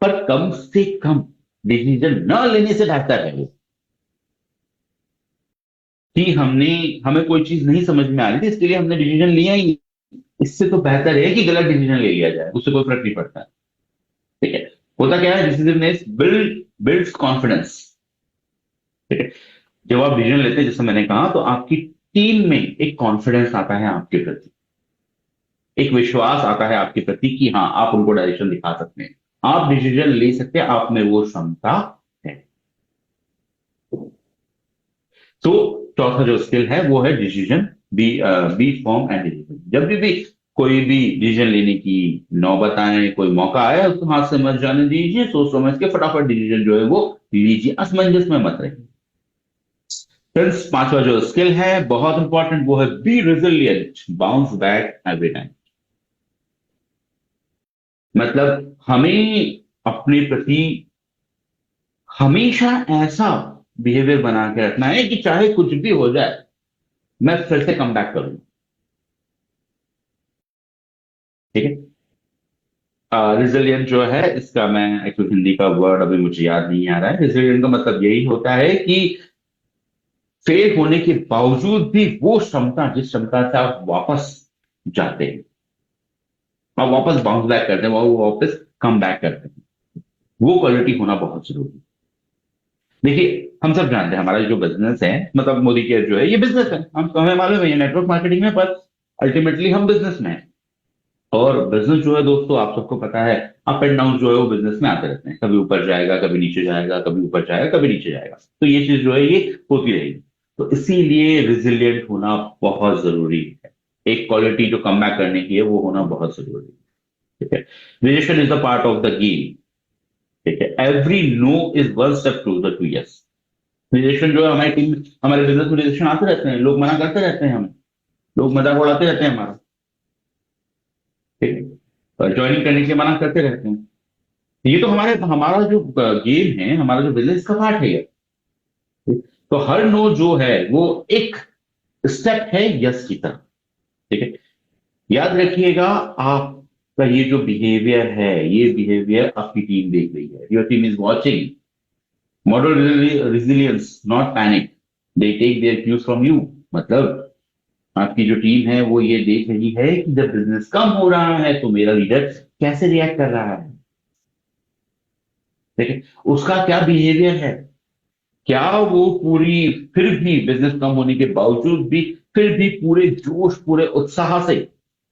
पर कम से कम डिसीजन न लेने से बेहतर है वो, कि हमें कोई चीज नहीं समझ में आ रही थी, इसके लिए हमने डिसीजन लिया ही नहीं। इससे तो बेहतर है कि गलत डिसीजन ले लिया जाए, उससे कोई फर्क नहीं पड़ता। ठीक है। होता क्या है, डिसीजननेस बिल्ड्स कॉन्फिडेंस। ठीक है। जब आप डिसीजन लेते हैं, जैसे मैंने कहा, तो आपकी टीम में एक कॉन्फिडेंस आता है आपके प्रति, एक विश्वास आता है आपके प्रति कि हाँ, आप उनको डायरेक्शन दिखा सकते हैं, आप डिसीजन ले सकते हैं, आप में वो क्षमता है। तो चौथा जो स्किल है वो है decision, be firm and decision. जब भी कोई भी डिसीजन लेने की नौबत आए, कोई मौका आए, उसको हाथ से मत जाने दीजिए, सोच समझ के फटाफट डिसीजन जो है वो लीजिए, असमंजस में मत रहिए। फ्रेंड्स, पांचवा जो स्किल है बहुत इंपॉर्टेंट, वो है be resilient, bounce back every time. मतलब हमें अपने प्रति हमेशा ऐसा बिहेवियर बना के रखना है कि चाहे कुछ भी हो जाए, मैं फिर से कम बैक करूंगा। ठीक है। रिजिलियंट जो है, इसका मैं एक्चुअली हिंदी का वर्ड अभी मुझे याद नहीं आ रहा है। रिजिलियंट का मतलब यही होता है कि फेल होने के बावजूद भी वो क्षमता, जिस क्षमता से आप वापस जाते हैं, आप वापस बाउंस बैक करते हैं, वो वापस कम बैक करते हैं, वो क्वालिटी होना बहुत जरूरी है। देखिए, हम सब जानते हैं हमारा जो बिजनेस है, मतलब मोदी केयर जो है, ये बिजनेस है, हम हमें मालूम है ये नेटवर्क मार्केटिंग में, पर अल्टीमेटली हम बिजनेस में हैं। और बिजनेस जो है दोस्तों, आप सबको पता है, अप एंड डाउन जो है वो बिजनेस में आते रहते हैं, कभी ऊपर जाएगा, कभी नीचे जाएगा, कभी ऊपर जाएगा, कभी नीचे जाएगा, तो ये चीज जो है ये होती रहेगी। तो इसीलिए रिजिलियंट होना बहुत जरूरी है, एक क्वालिटी जो कम बैक करने की है वो होना बहुत जरूरी है। ठीक है। Rejection is the part of the game. ठीक है। Every no is one step closer to yes. Rejection जो है हमारी टीम, हमारे बिजनेस में रिजेक्शन आते रहते हैं, लोग मना करते रहते हैं हमें, लोग मजाक उड़ाते रहते हैं हमारा। ठीक है। ज्वाइनिंग करने के लिए मना करते रहते हैं। ये तो हमारा जो गेम है, हमारा जो बिजनेस का पार्ट है ये। तो हर नो जो है वो एक स्टेप है यस की तरफ। ठीक है। याद रखिएगा, आपका ये जो बिहेवियर है, ये बिहेवियर आपकी टीम देख रही है, your team is watching. Model resilience not panic, they take their cues from you. मतलब आपकी जो टीम है वो ये देख रही है कि जब बिजनेस कम हो रहा है तो मेरा लीडर कैसे रिएक्ट कर रहा है। ठीक है। उसका क्या बिहेवियर है, क्या वो पूरी, फिर भी बिजनेस कम होने के बावजूद भी फिर भी पूरे जोश, पूरे उत्साह से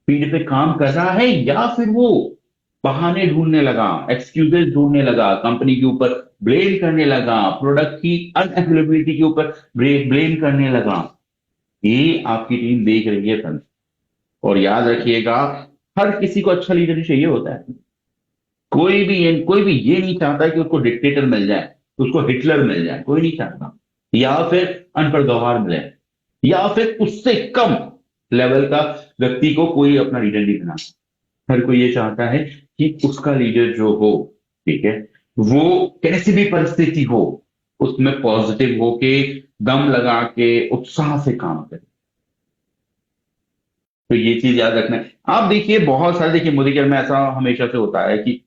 फील्ड पे काम कर रहा है, या फिर वो बहाने ढूंढने लगा, एक्सक्यूजेस ढूंढने लगा, कंपनी के ऊपर ब्लेम करने लगा, प्रोडक्ट की अनअवेलेबिलिटी के ऊपर ब्लेम करने लगा। ये आपकी टीम देख रही है फ्रेंड्स। और याद रखिएगा, हर किसी को अच्छा लीडर चाहिए होता है। कोई भी ये नहीं चाहता कि उसको डिक्टेटर मिल जाए, उसको हिटलर मिल जाए, कोई नहीं चाहता, या फिर अनपढ़ गवार मिले, या फिर उससे कम लेवल का व्यक्ति को कोई अपना लीडर नहीं बनाता। हर कोई ये चाहता है कि उसका लीडर जो हो, ठीक है, वो कैसी भी परिस्थिति हो उसमें पॉजिटिव होके, दम लगा के, उत्साह से काम करे। तो ये चीज याद रखना है। आप देखिए, बहुत सारे, देखिए मोदी केयर में ऐसा हमेशा से होता है कि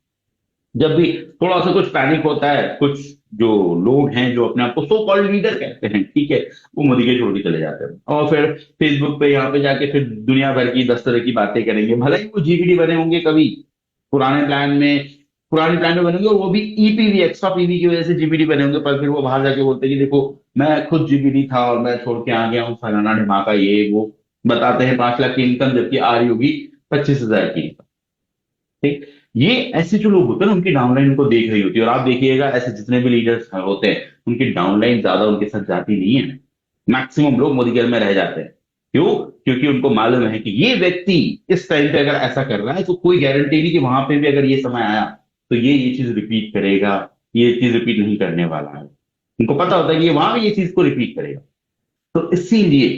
जब भी थोड़ा सा कुछ पैनिक होता है, कुछ जो लोग हैं जो अपने आप को सो कॉल्ड लीडर कहते हैं, ठीक है, वो मोदी के छोड़ के चले जाते हैं, और फिर फेसबुक पे यहाँ पे जाके फिर दुनिया भर की 10 तरह की बातें करेंगे। भले ही वो जीवीडी बने होंगे कभी पुराने प्लान में, पुराने प्लान में बनेंगे, और वो भी ईपीवी, एक्स्ट्रा पीवी की वजह से जीबीडी बने होंगे, पर फिर वो बाहर जाके बोलते हैं कि देखो, मैं खुद जीबीडी था और मैं छोड़ के आ गया हूँ, फलाना ढिमाका, ये वो बताते हैं। 5 लाख की इनकम जबकि आ रही होगी 25,000 की इनकम। ठीक। ये ऐसे जो लोग होते हैं ना, उनकी डाउनलाइन उनको देख रही होती है, और आप देखिएगा ऐसे जितने भी लीडर्स होते हैं, उनकी डाउनलाइन ज्यादा उनके साथ जाती नहीं है। मैक्सिमम लोग मोदी केयर में रह जाते हैं। क्यों? क्योंकि उनको मालूम है कि ये व्यक्ति इस टाइम पे अगर ऐसा कर रहा है तो कोई गारंटी नहीं कि वहां पे भी अगर ये समय आया तो ये चीज रिपीट करेगा, ये चीज रिपीट नहीं करने वाला है। उनको पता होता है कि ये वहां ये चीज को रिपीट करेगा। तो इसीलिए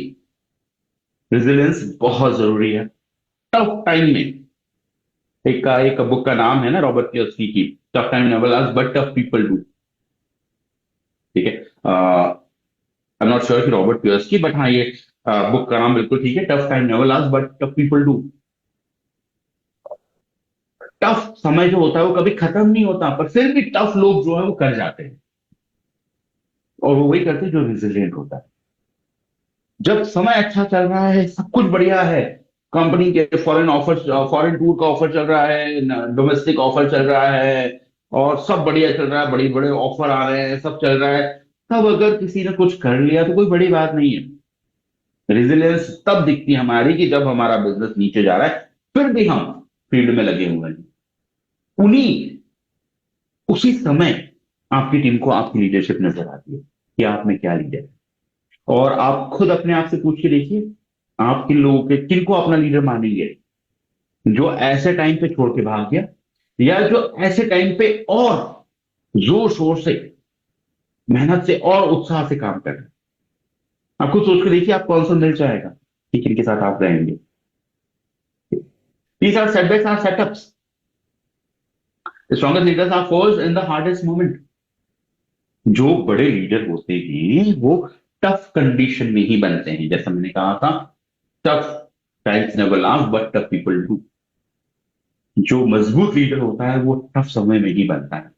रेजिलियंस बहुत जरूरी है टफ टाइम में। एक बुक का नाम है ना, रॉबर्ट कियोसाकी की, tough time never last but tough people do. ठीक है। आई एम नॉट श्योर कि रॉबर्ट कियोसाकी, बट हाँ, ये बुक का नाम बिल्कुल ठीक है, tough time never last but tough people do. Tough समय जो होता है वो कभी खत्म नहीं होता, पर फिर भी टफ लोग जो है वो कर जाते हैं, और वो वही करते हैं जो रेजिलियंट होता है। जब समय अच्छा चल रहा है, सब कुछ बढ़िया है, कंपनी के फॉरेन ऑफर, फॉरेन टूर का ऑफर चल रहा है, डोमेस्टिक ऑफर चल रहा है, और सब बढ़िया चल रहा है, बड़े बड़े ऑफर आ रहे हैं, सब चल रहा है, तब अगर किसी ने कुछ कर लिया तो कोई बड़ी बात नहीं है। रेजिलियंस तब दिखती है हमारी कि जब हमारा बिजनेस नीचे जा रहा है, फिर भी हम फील्ड में लगे हुए हैं। उन्हीं उसी समय आपकी टीम को आपकी लीडरशिप नजर आती है कि आप में क्या लीडर है। और आप खुद अपने आप से पूछ के देखिए, आप किन लोगों के, किन को अपना लीडर मानेंगे? जो ऐसे टाइम पे छोड़ के भाग गया, या जो ऐसे टाइम पे और जोर शोर से, मेहनत से और उत्साह से काम कर रहे हैं? आप खुद सोच के देखिए, आप कौन सा मिल जाएगा कि किनके साथ आप रहेंगे। These are setbacks are setups. The strongest leaders are forged in the hardest moment. जो बड़े लीडर होते हैं वो टफ कंडीशन में ही बनते हैं। जैसा मैंने कहा था, tough times never last but tough people do. जो मजबूत लीडर होता है वो टफ समय में ही बनता है।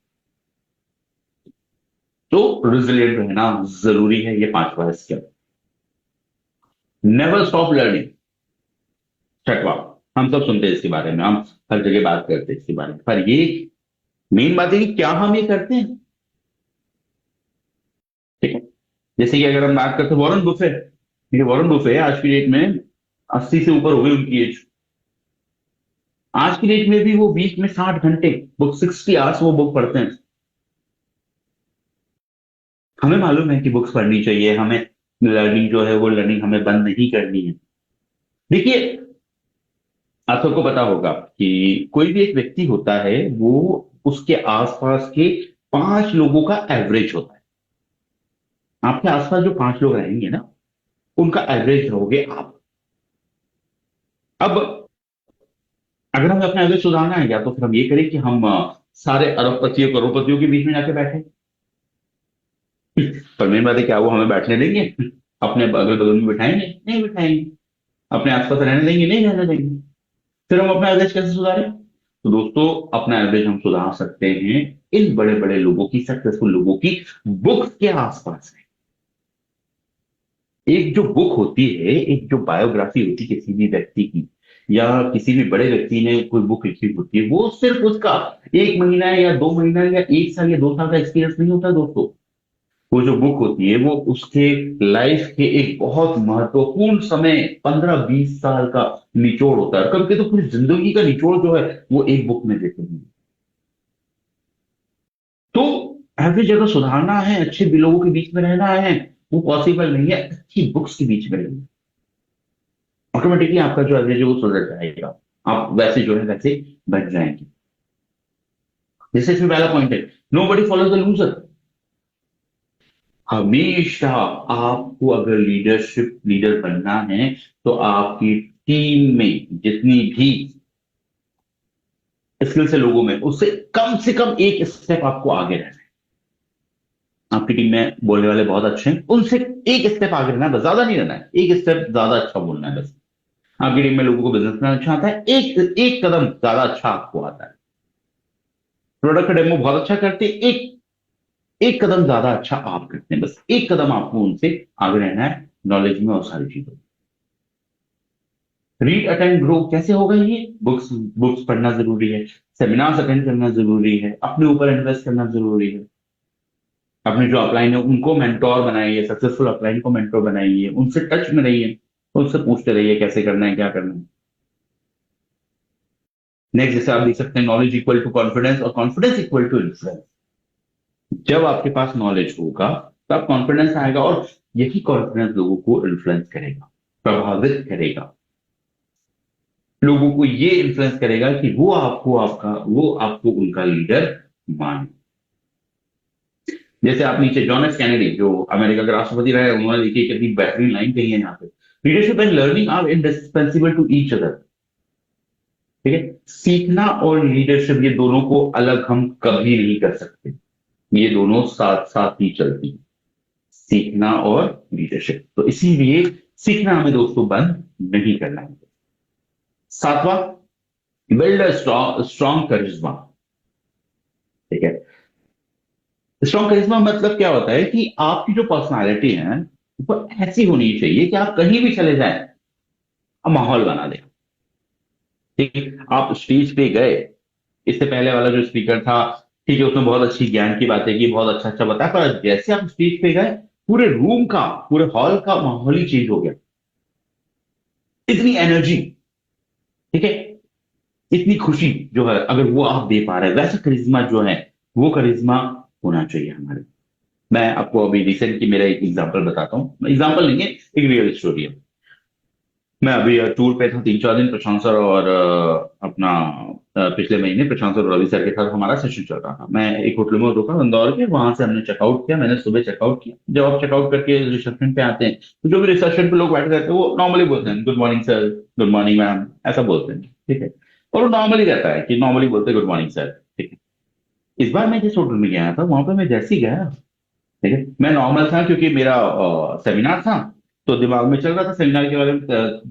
तो रिजिलियंट रहना जरूरी है। ये 5वां स्टेप, नेवर स्टॉप लर्निंग। 6वां, हम सब सुनते हैं इसके बारे में, हम हर जगह बात करते हैं इसके बारे में, पर ये मेन बात है कि क्या हम ये करते हैं। ठीक है, जैसे कि अगर हम बात करते हैं वॉरेन बुफे, ये वॉरेन बुफे आज की डेट में 80 से ऊपर हो गई उनकी एज। आज की डेट में भी वो वीक में 60 घंटे, बुक 60 आवर्स वो बुक पढ़ते हैं। हमें मालूम है कि बुक्स पढ़नी चाहिए, हमें लर्निंग जो है वो लर्निंग हमें बंद नहीं करनी है। देखिए, आप सबको पता होगा कि कोई भी एक व्यक्ति होता है, वो उसके आसपास के 5 लोगों का एवरेज होता है। आपके आसपास जो 5 लोग रहेंगे ना, उनका एवरेज रहोगे आप। अब अगर हमें अपना एवरेज सुधारना है, या तो फिर हम ये करें कि हम सारे अरबपतियों करोड़पतियों के बीच में जाके बैठे। पर मेन बात है, क्या वो हमें बैठने देंगे? अपने अगल बगल में बिठाएंगे? नहीं बिठाएंगे। अपने आसपास रहने देंगे? नहीं रहने देंगे। फिर हम अपना एवरेज कैसे सुधारें? तो दोस्तों, अपना एवरेज हम सुधार सकते हैं इन बड़े बड़े लोगों की, सक्सेसफुल लोगों की बुक्स के आसपास में। एक जो बुक होती है, एक जो बायोग्राफी होती है किसी भी व्यक्ति की, या किसी भी बड़े व्यक्ति ने कोई बुक लिखी होती है, वो सिर्फ उसका 1 महीना या 2 महीना या 1 साल या 2 साल का एक्सपीरियंस नहीं होता दोस्तों। वो जो बुक होती है, वो उसके लाइफ के एक बहुत महत्वपूर्ण समय, 15-20 साल का निचोड़ होता है। कभी तो पूरी जिंदगी का निचोड़ जो है वो एक बुक में देते हैं। तो एवरेज अगर सुधारना है, अच्छे भी लोगों के बीच में रहना है, वो पॉसिबल नहीं है अच्छी बुक्स के बीच में रहना। ऑटोमेटिकली आपका जो एवरेज है वो सुधर जाएगा, आप वैसे जो है वैसे बन जाएंगे। जैसे इसमें पहला पॉइंट है, nobody follows the loser. हमेशा आपको अगर लीडर बनना है, तो आपकी टीम में जितनी भी स्किल से लोगों में, उससे से कम एक स्टेप आपको आगे रहना है। आपकी टीम में बोलने वाले बहुत अच्छे हैं, उनसे एक स्टेप आगे रहना है, बस ज्यादा नहीं रहना है, एक स्टेप ज्यादा अच्छा बोलना है बस। आपकी टीम में लोगों को बिजनेस करना अच्छा आता है, एक एक कदम ज्यादा अच्छा आपको आता है। प्रोडक्ट का डेमो बहुत अच्छा करते हैं, एक एक कदम ज्यादा अच्छा आप करते हैं, बस एक कदम आपको उनसे आगे रहना है नॉलेज में और सारी चीजों में। रीड अटेंड ग्रो कैसे होगा ये? बुक्स बुक्स पढ़ना जरूरी है, सेमिनार्स अटेंड करना जरूरी है, अपने ऊपर इन्वेस्ट करना जरूरी है। अपने जो अपलाइन है उनको मेंटोर बनाइए, सक्सेसफुल अपलाइन को मेंटोर बनाइए, उनसे टच में रहिए, उनसे पूछते रहिए कैसे करना है, क्या करना है। नेक्स्ट, जैसे आप देख सकते हैं, नॉलेज इक्वल टू कॉन्फिडेंस और कॉन्फिडेंस इक्वल टू इन्फ्लुएंस। जब आपके पास नॉलेज होगा तब कॉन्फिडेंस आएगा, और यही कॉन्फिडेंस लोगों को इन्फ्लुएंस करेगा, प्रभावित करेगा। लोगों को ये इन्फ्लुएंस करेगा कि वो आपको उनका लीडर माने। जैसे आप नीचे जॉन एफ कैनेडी, जो अमेरिका के राष्ट्रपति रहे, उन्होंने लिखी कितनी बेहतरीन लाइन कही है यहाँ पे, leadership and learning are indispensable to each other. ठीक है, सीखना और लीडरशिप, ये दोनों को अलग हम कभी नहीं कर सकते, ये दोनों साथ साथ ही चलती हैं, सीखना और लीडरशिप। तो इसीलिए सीखना हमें दोस्तों बंद नहीं करना है। 7वां, बिल्ड स्ट्रॉन्ग करिश्मा। ठीक है, स्ट्रॉन्ग करिश्मा मतलब क्या होता है कि आपकी जो पर्सनालिटी है वो ऐसी होनी चाहिए कि आप कहीं भी चले जाएं, आप माहौल बना दें। ठीक है, आप स्टेज पे गए, इससे पहले वाला जो स्पीकर था, ठीक है, उसने बहुत अच्छी ज्ञान की बातें की, बहुत अच्छा अच्छा बताया, पर जैसे आप स्टेज पे गए, पूरे रूम का, पूरे हॉल का माहौल ही चेंज हो गया। इतनी एनर्जी, ठीक है, इतनी खुशी जो है, अगर वो आप दे पा रहे हैं, वैसा करिश्मा जो है, वो करिश्मा होना चाहिए हमारे। मैं आपको अभी रिसेंट की मेरा एक एग्जांपल बताता हूँ, एग्जांपल नहीं है, एक रियल स्टोरी है। मैं अभी टूर पे था 3-4 दिन, प्रशांत सर और अपना पिछले महीने प्रशांत सर और रवि सर के साथ हमारा सेशन चल रहा था। मैं एक होटल में रुका इंदौर के, वहां से हमने चेकआउट किया, मैंने सुबह चेकआउट किया। जब आप चेकआउट करके रिसेप्शन पे आते हैं, तो जो भी रिसेप्शन पे लोग बैठे रहते हैं, वो नॉर्मली बोलते हैं good morning sir, good morning ma'am, ऐसा बोलते हैं, ठीक है। और वो नॉर्मली रहता है कि नॉर्मली बोलते हैं गुड मॉर्निंग सर, ठीक है। इस बार मैं जिस होटल में गया था, वहां पे मैं जैसे ही गया, ठीक है, मैं नॉर्मल था क्योंकि मेरा सेमिनार था, तो दिमाग में चल रहा था सेमिनार के बारे में,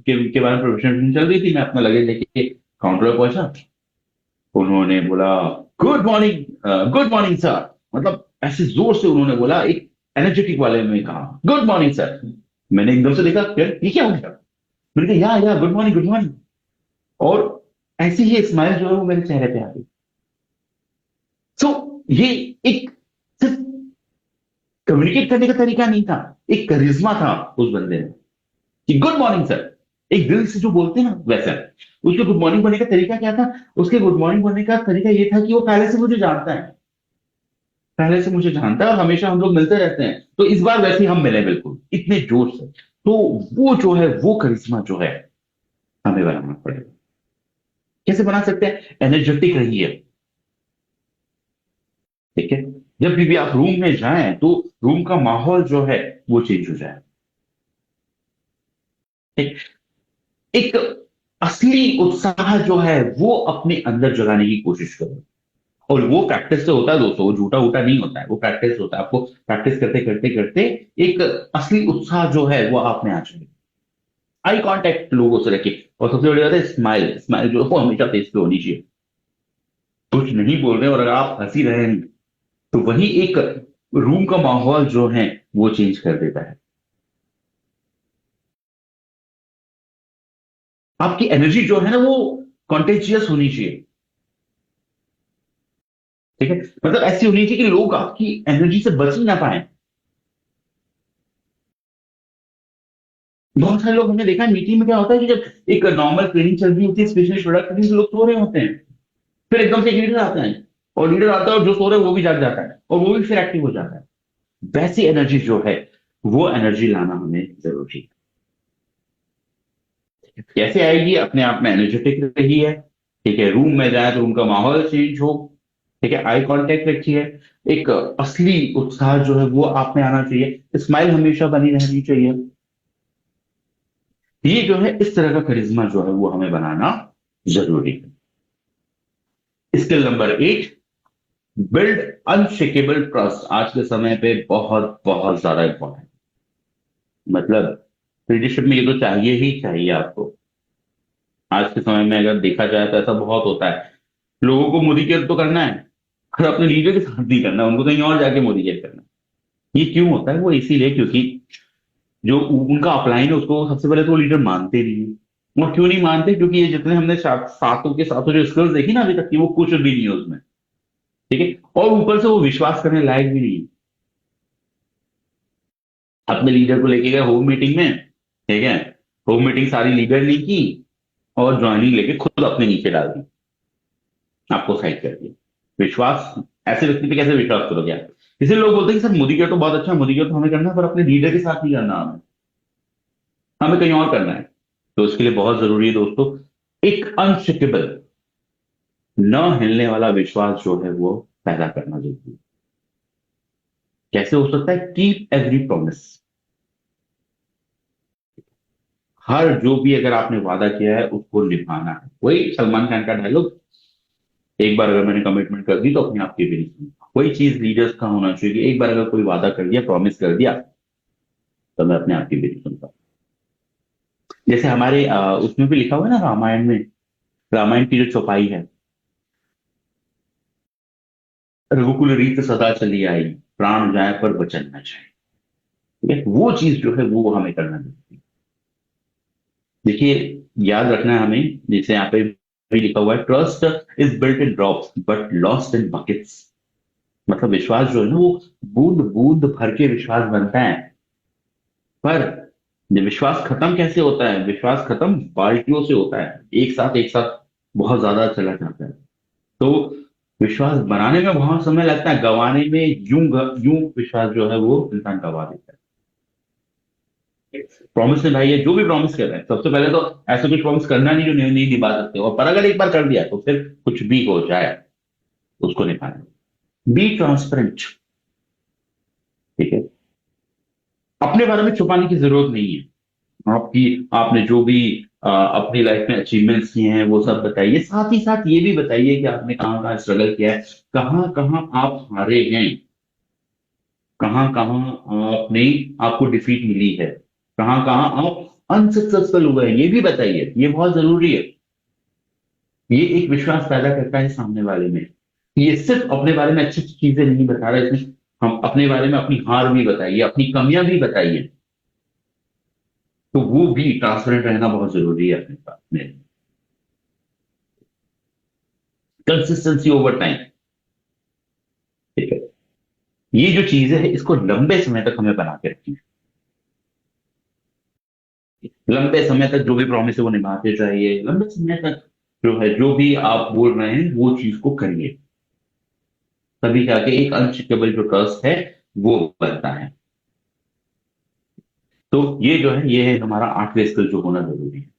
के बारे में प्रिपरेशन चल रही थी। मैं अपना लगेज लेके काउंटर पे पहुंचा, उन्होंने बोला good morning, good morning sir, मतलब ऐसे जोर से उन्होंने बोला, एक एनर्जेटिक वाले में कहा गुड मॉर्निंग सर। मैंने एकदम से देखा, यार ये क्या हो गया? मैंने कहा या गुड मॉर्निंग, गुड मॉर्निंग। और ऐसी ही स्माइल जो है वो मेरे चेहरे पे आ गई। तो ये एक सिर्फ कम्युनिकेट करने का तरीका नहीं था, एक करिश्मा था उस बंदे में, कि गुड मॉर्निंग सर, एक दिल से जो बोलते हैं ना वैसा। उसके गुड मॉर्निंग बोलने का तरीका क्या था? उसके गुड मॉर्निंग बोलने का तरीका ये था कि वो पहले से मुझे जानता है, पहले से मुझे जानता है, और हमेशा हम लोग मिलते रहते हैं, तो इस बार वैसे ही हम मिले, बिल्कुल इतने जोर से। तो वो जो है, वो करिश्मा जो है, हमें बनाना पड़ेगा। कैसे बना सकते हैं? एनर्जेटिक रहिए, ठीक है। जब भी आप रूम में जाएं, तो रूम का माहौल जो है वो चेंज हो जाए। ठीक? एक असली उत्साह जो है वो अपने अंदर जगाने की कोशिश करो। और वो प्रैक्टिस से होता है दोस्तों, वो झूठा वूटा नहीं होता है, वो प्रैक्टिस होता है। आपको प्रैक्टिस करते करते करते एक असली उत्साह जो है वो आप में आ जाएगा। आई कांटेक्ट लोगों से रखिए, और सबसे बड़ी बात है स्माइल, स्माइल जो है वो हमेशा फेस पे होनी चाहिए। कुछ नहीं बोल रहे हैं और अगर आप हंसी रहे हैं, तो वही एक रूम का माहौल जो है वो चेंज कर देता है। आपकी एनर्जी जो है ना, वो कॉन्टेजियस होनी चाहिए, ठीक है। मतलब ऐसी होनी चाहिए कि लोग आपकी एनर्जी से बच ही ना पाए। बहुत सारे लोग हमने देखा है, मीटिंग में क्या होता है कि जब एक नॉर्मल ट्रेनिंग चल रही होती है, स्पेशली प्रोडक्ट ट्रेनिंग, से लोग सो रहे होते हैं, फिर एकदम से एक लीडर आता है, और लीडर आता है और जो सो रहे हैं वो भी जाग जाता है, और वो भी फिर एक्टिव हो जाता है। वैसी एनर्जी जो है, वो एनर्जी लाना हमें जरूरी है। कैसे आएगी? अपने आप में एनर्जेटिक रही है, ठीक है। रूम में जाए तो रूम का माहौल चेंज हो, ठीक है। आई कांटेक्ट रखिए, एक असली उत्साह जो है वो आप में आना चाहिए, स्माइल हमेशा बनी रहनी चाहिए। ये जो है, इस तरह का करिश्मा जो है वो हमें बनाना जरूरी है। Skill number 8, build unshakeable trust. आज के समय पे बहुत बहुत ज्यादा इंपॉर्टेंट, मतलब लीडरशिप में ये तो चाहिए ही चाहिए आपको। आज के समय में अगर देखा जाए तो ऐसा बहुत होता है, लोगों को मोदी केयर तो करना है, और अपने लीडर के साथ नहीं करना, उनको कहीं और जाके मोदी केयर करना है। ये क्यों होता है? वो इसीलिए क्योंकि जो उनका अपलाइन है, उसको सबसे पहले तो वो लीडर मानते नहीं है। और क्यों नहीं मानते? क्योंकि ये जितने हमने सातों के सातों जो स्किल्स देखी ना अभी तक की, वो कुछ भी नहीं है उसमें, ठीक है। और ऊपर से वो विश्वास करने लायक भी नहीं है। अपने लीडर को लेके गए होम मीटिंग में, ठीक है, होम मीटिंग सारी लीडर ने की, और ज्वाइनिंग लेके खुद अपने नीचे डाल दी, आपको साइड कर दिया। विश्वास, ऐसे व्यक्ति पे कैसे विश्वास करोगे आप? इसलिए लोग बोलते हैं कि सर मोदी केयर तो बहुत अच्छा है, मोदी केयर तो हमें करना है, पर अपने लीडर के साथ नहीं करना, हमें हमें कहीं और करना है। तो इसके लिए बहुत जरूरी है दोस्तों, एक अनशेकेबल, न हिलने वाला विश्वास जो है वो पैदा करना जरूरी है। कैसे हो सकता है? Keep every promise. हर जो भी अगर आपने वादा किया है उसको निभाना है। वही सलमान खान का डायलॉग, एक बार अगर मैंने कमिटमेंट कर दी तो अपने आप की भी नहीं सुनी। वही चीज लीडर्स का होना चाहिए कि एक बार अगर कोई वादा कर दिया, प्रॉमिस कर दिया, तो मैं अपने आप की भी नहीं सुनता। जैसे हमारे उसमें भी लिखा हुआ है ना, रामायण में, रामायण की जो चौपाई है, रघुकुल रीत सदा चली आई, प्राण जाए पर वचन न जाए। ठीक है, वो चीज जो है वो हमें करना जरूरी है। देखिए, याद रखना है हमें, जैसे यहाँ पे भी लिखा हुआ है, trust is built in drops but lost in buckets. मतलब विश्वास जो है ना, वो बूंद बूंद भर के विश्वास बनता है, पर ये विश्वास खत्म कैसे होता है? विश्वास खत्म बाल्टियों से होता है, एक साथ बहुत ज्यादा चला जाता है। तो विश्वास बनाने में बहुत समय लगता है, गंवाने में यूं विश्वास जो है वो इंसान गंवा देता है। प्रॉमिस निभाइए, जो भी प्रॉमिस कर रहे हैं, सबसे पहले तो ऐसा कुछ प्रॉमिस करना नहीं जो नहीं निभा सकते, और पर अगर एक बार कर दिया तो फिर कुछ भी हो जाए उसको निभाना। Be transparent. ठीक है, अपने बारे में छुपाने की जरूरत नहीं है। आपने जो भी अपनी लाइफ में अचीवमेंट्स किए हैं वो सब बताइए, साथ ही साथ ये भी बताइए कि आपने कहाँ कहाँ स्ट्रगल किया है, कहाँ कहाँ आप हारे हैं, कहाँ कहाँ आपने आपको डिफीट मिली है, कहाँ कहाँ आप अनसक्सेसफुल हुए हैं, ये भी बताइए, ये बहुत जरूरी है। ये एक विश्वास पैदा करता है सामने वाले में। ये सिर्फ अपने बारे में अच्छी अच्छी चीजें नहीं बता रहा, इसमें हम अपने बारे में अपनी हार भी बताइए, अपनी कमियां भी बताइए। तो वो भी ट्रांसपेरेंट रहना बहुत जरूरी है अपने साथ में। Consistency over time. ठीक है, ये जो चीजें है इसको लंबे समय तक हमें बना के रखनी है। लंबे समय तक जो भी प्रॉमिस है वो निभाते जाइए, लंबे समय तक जो है जो भी आप बोल रहे हैं वो चीज को करिए, तभी जाके एक अनशिकेबल जो ट्रस्ट है वो बनता है। तो ये जो है ये है हमारा 8वें स्किल जो होना जरूरी है।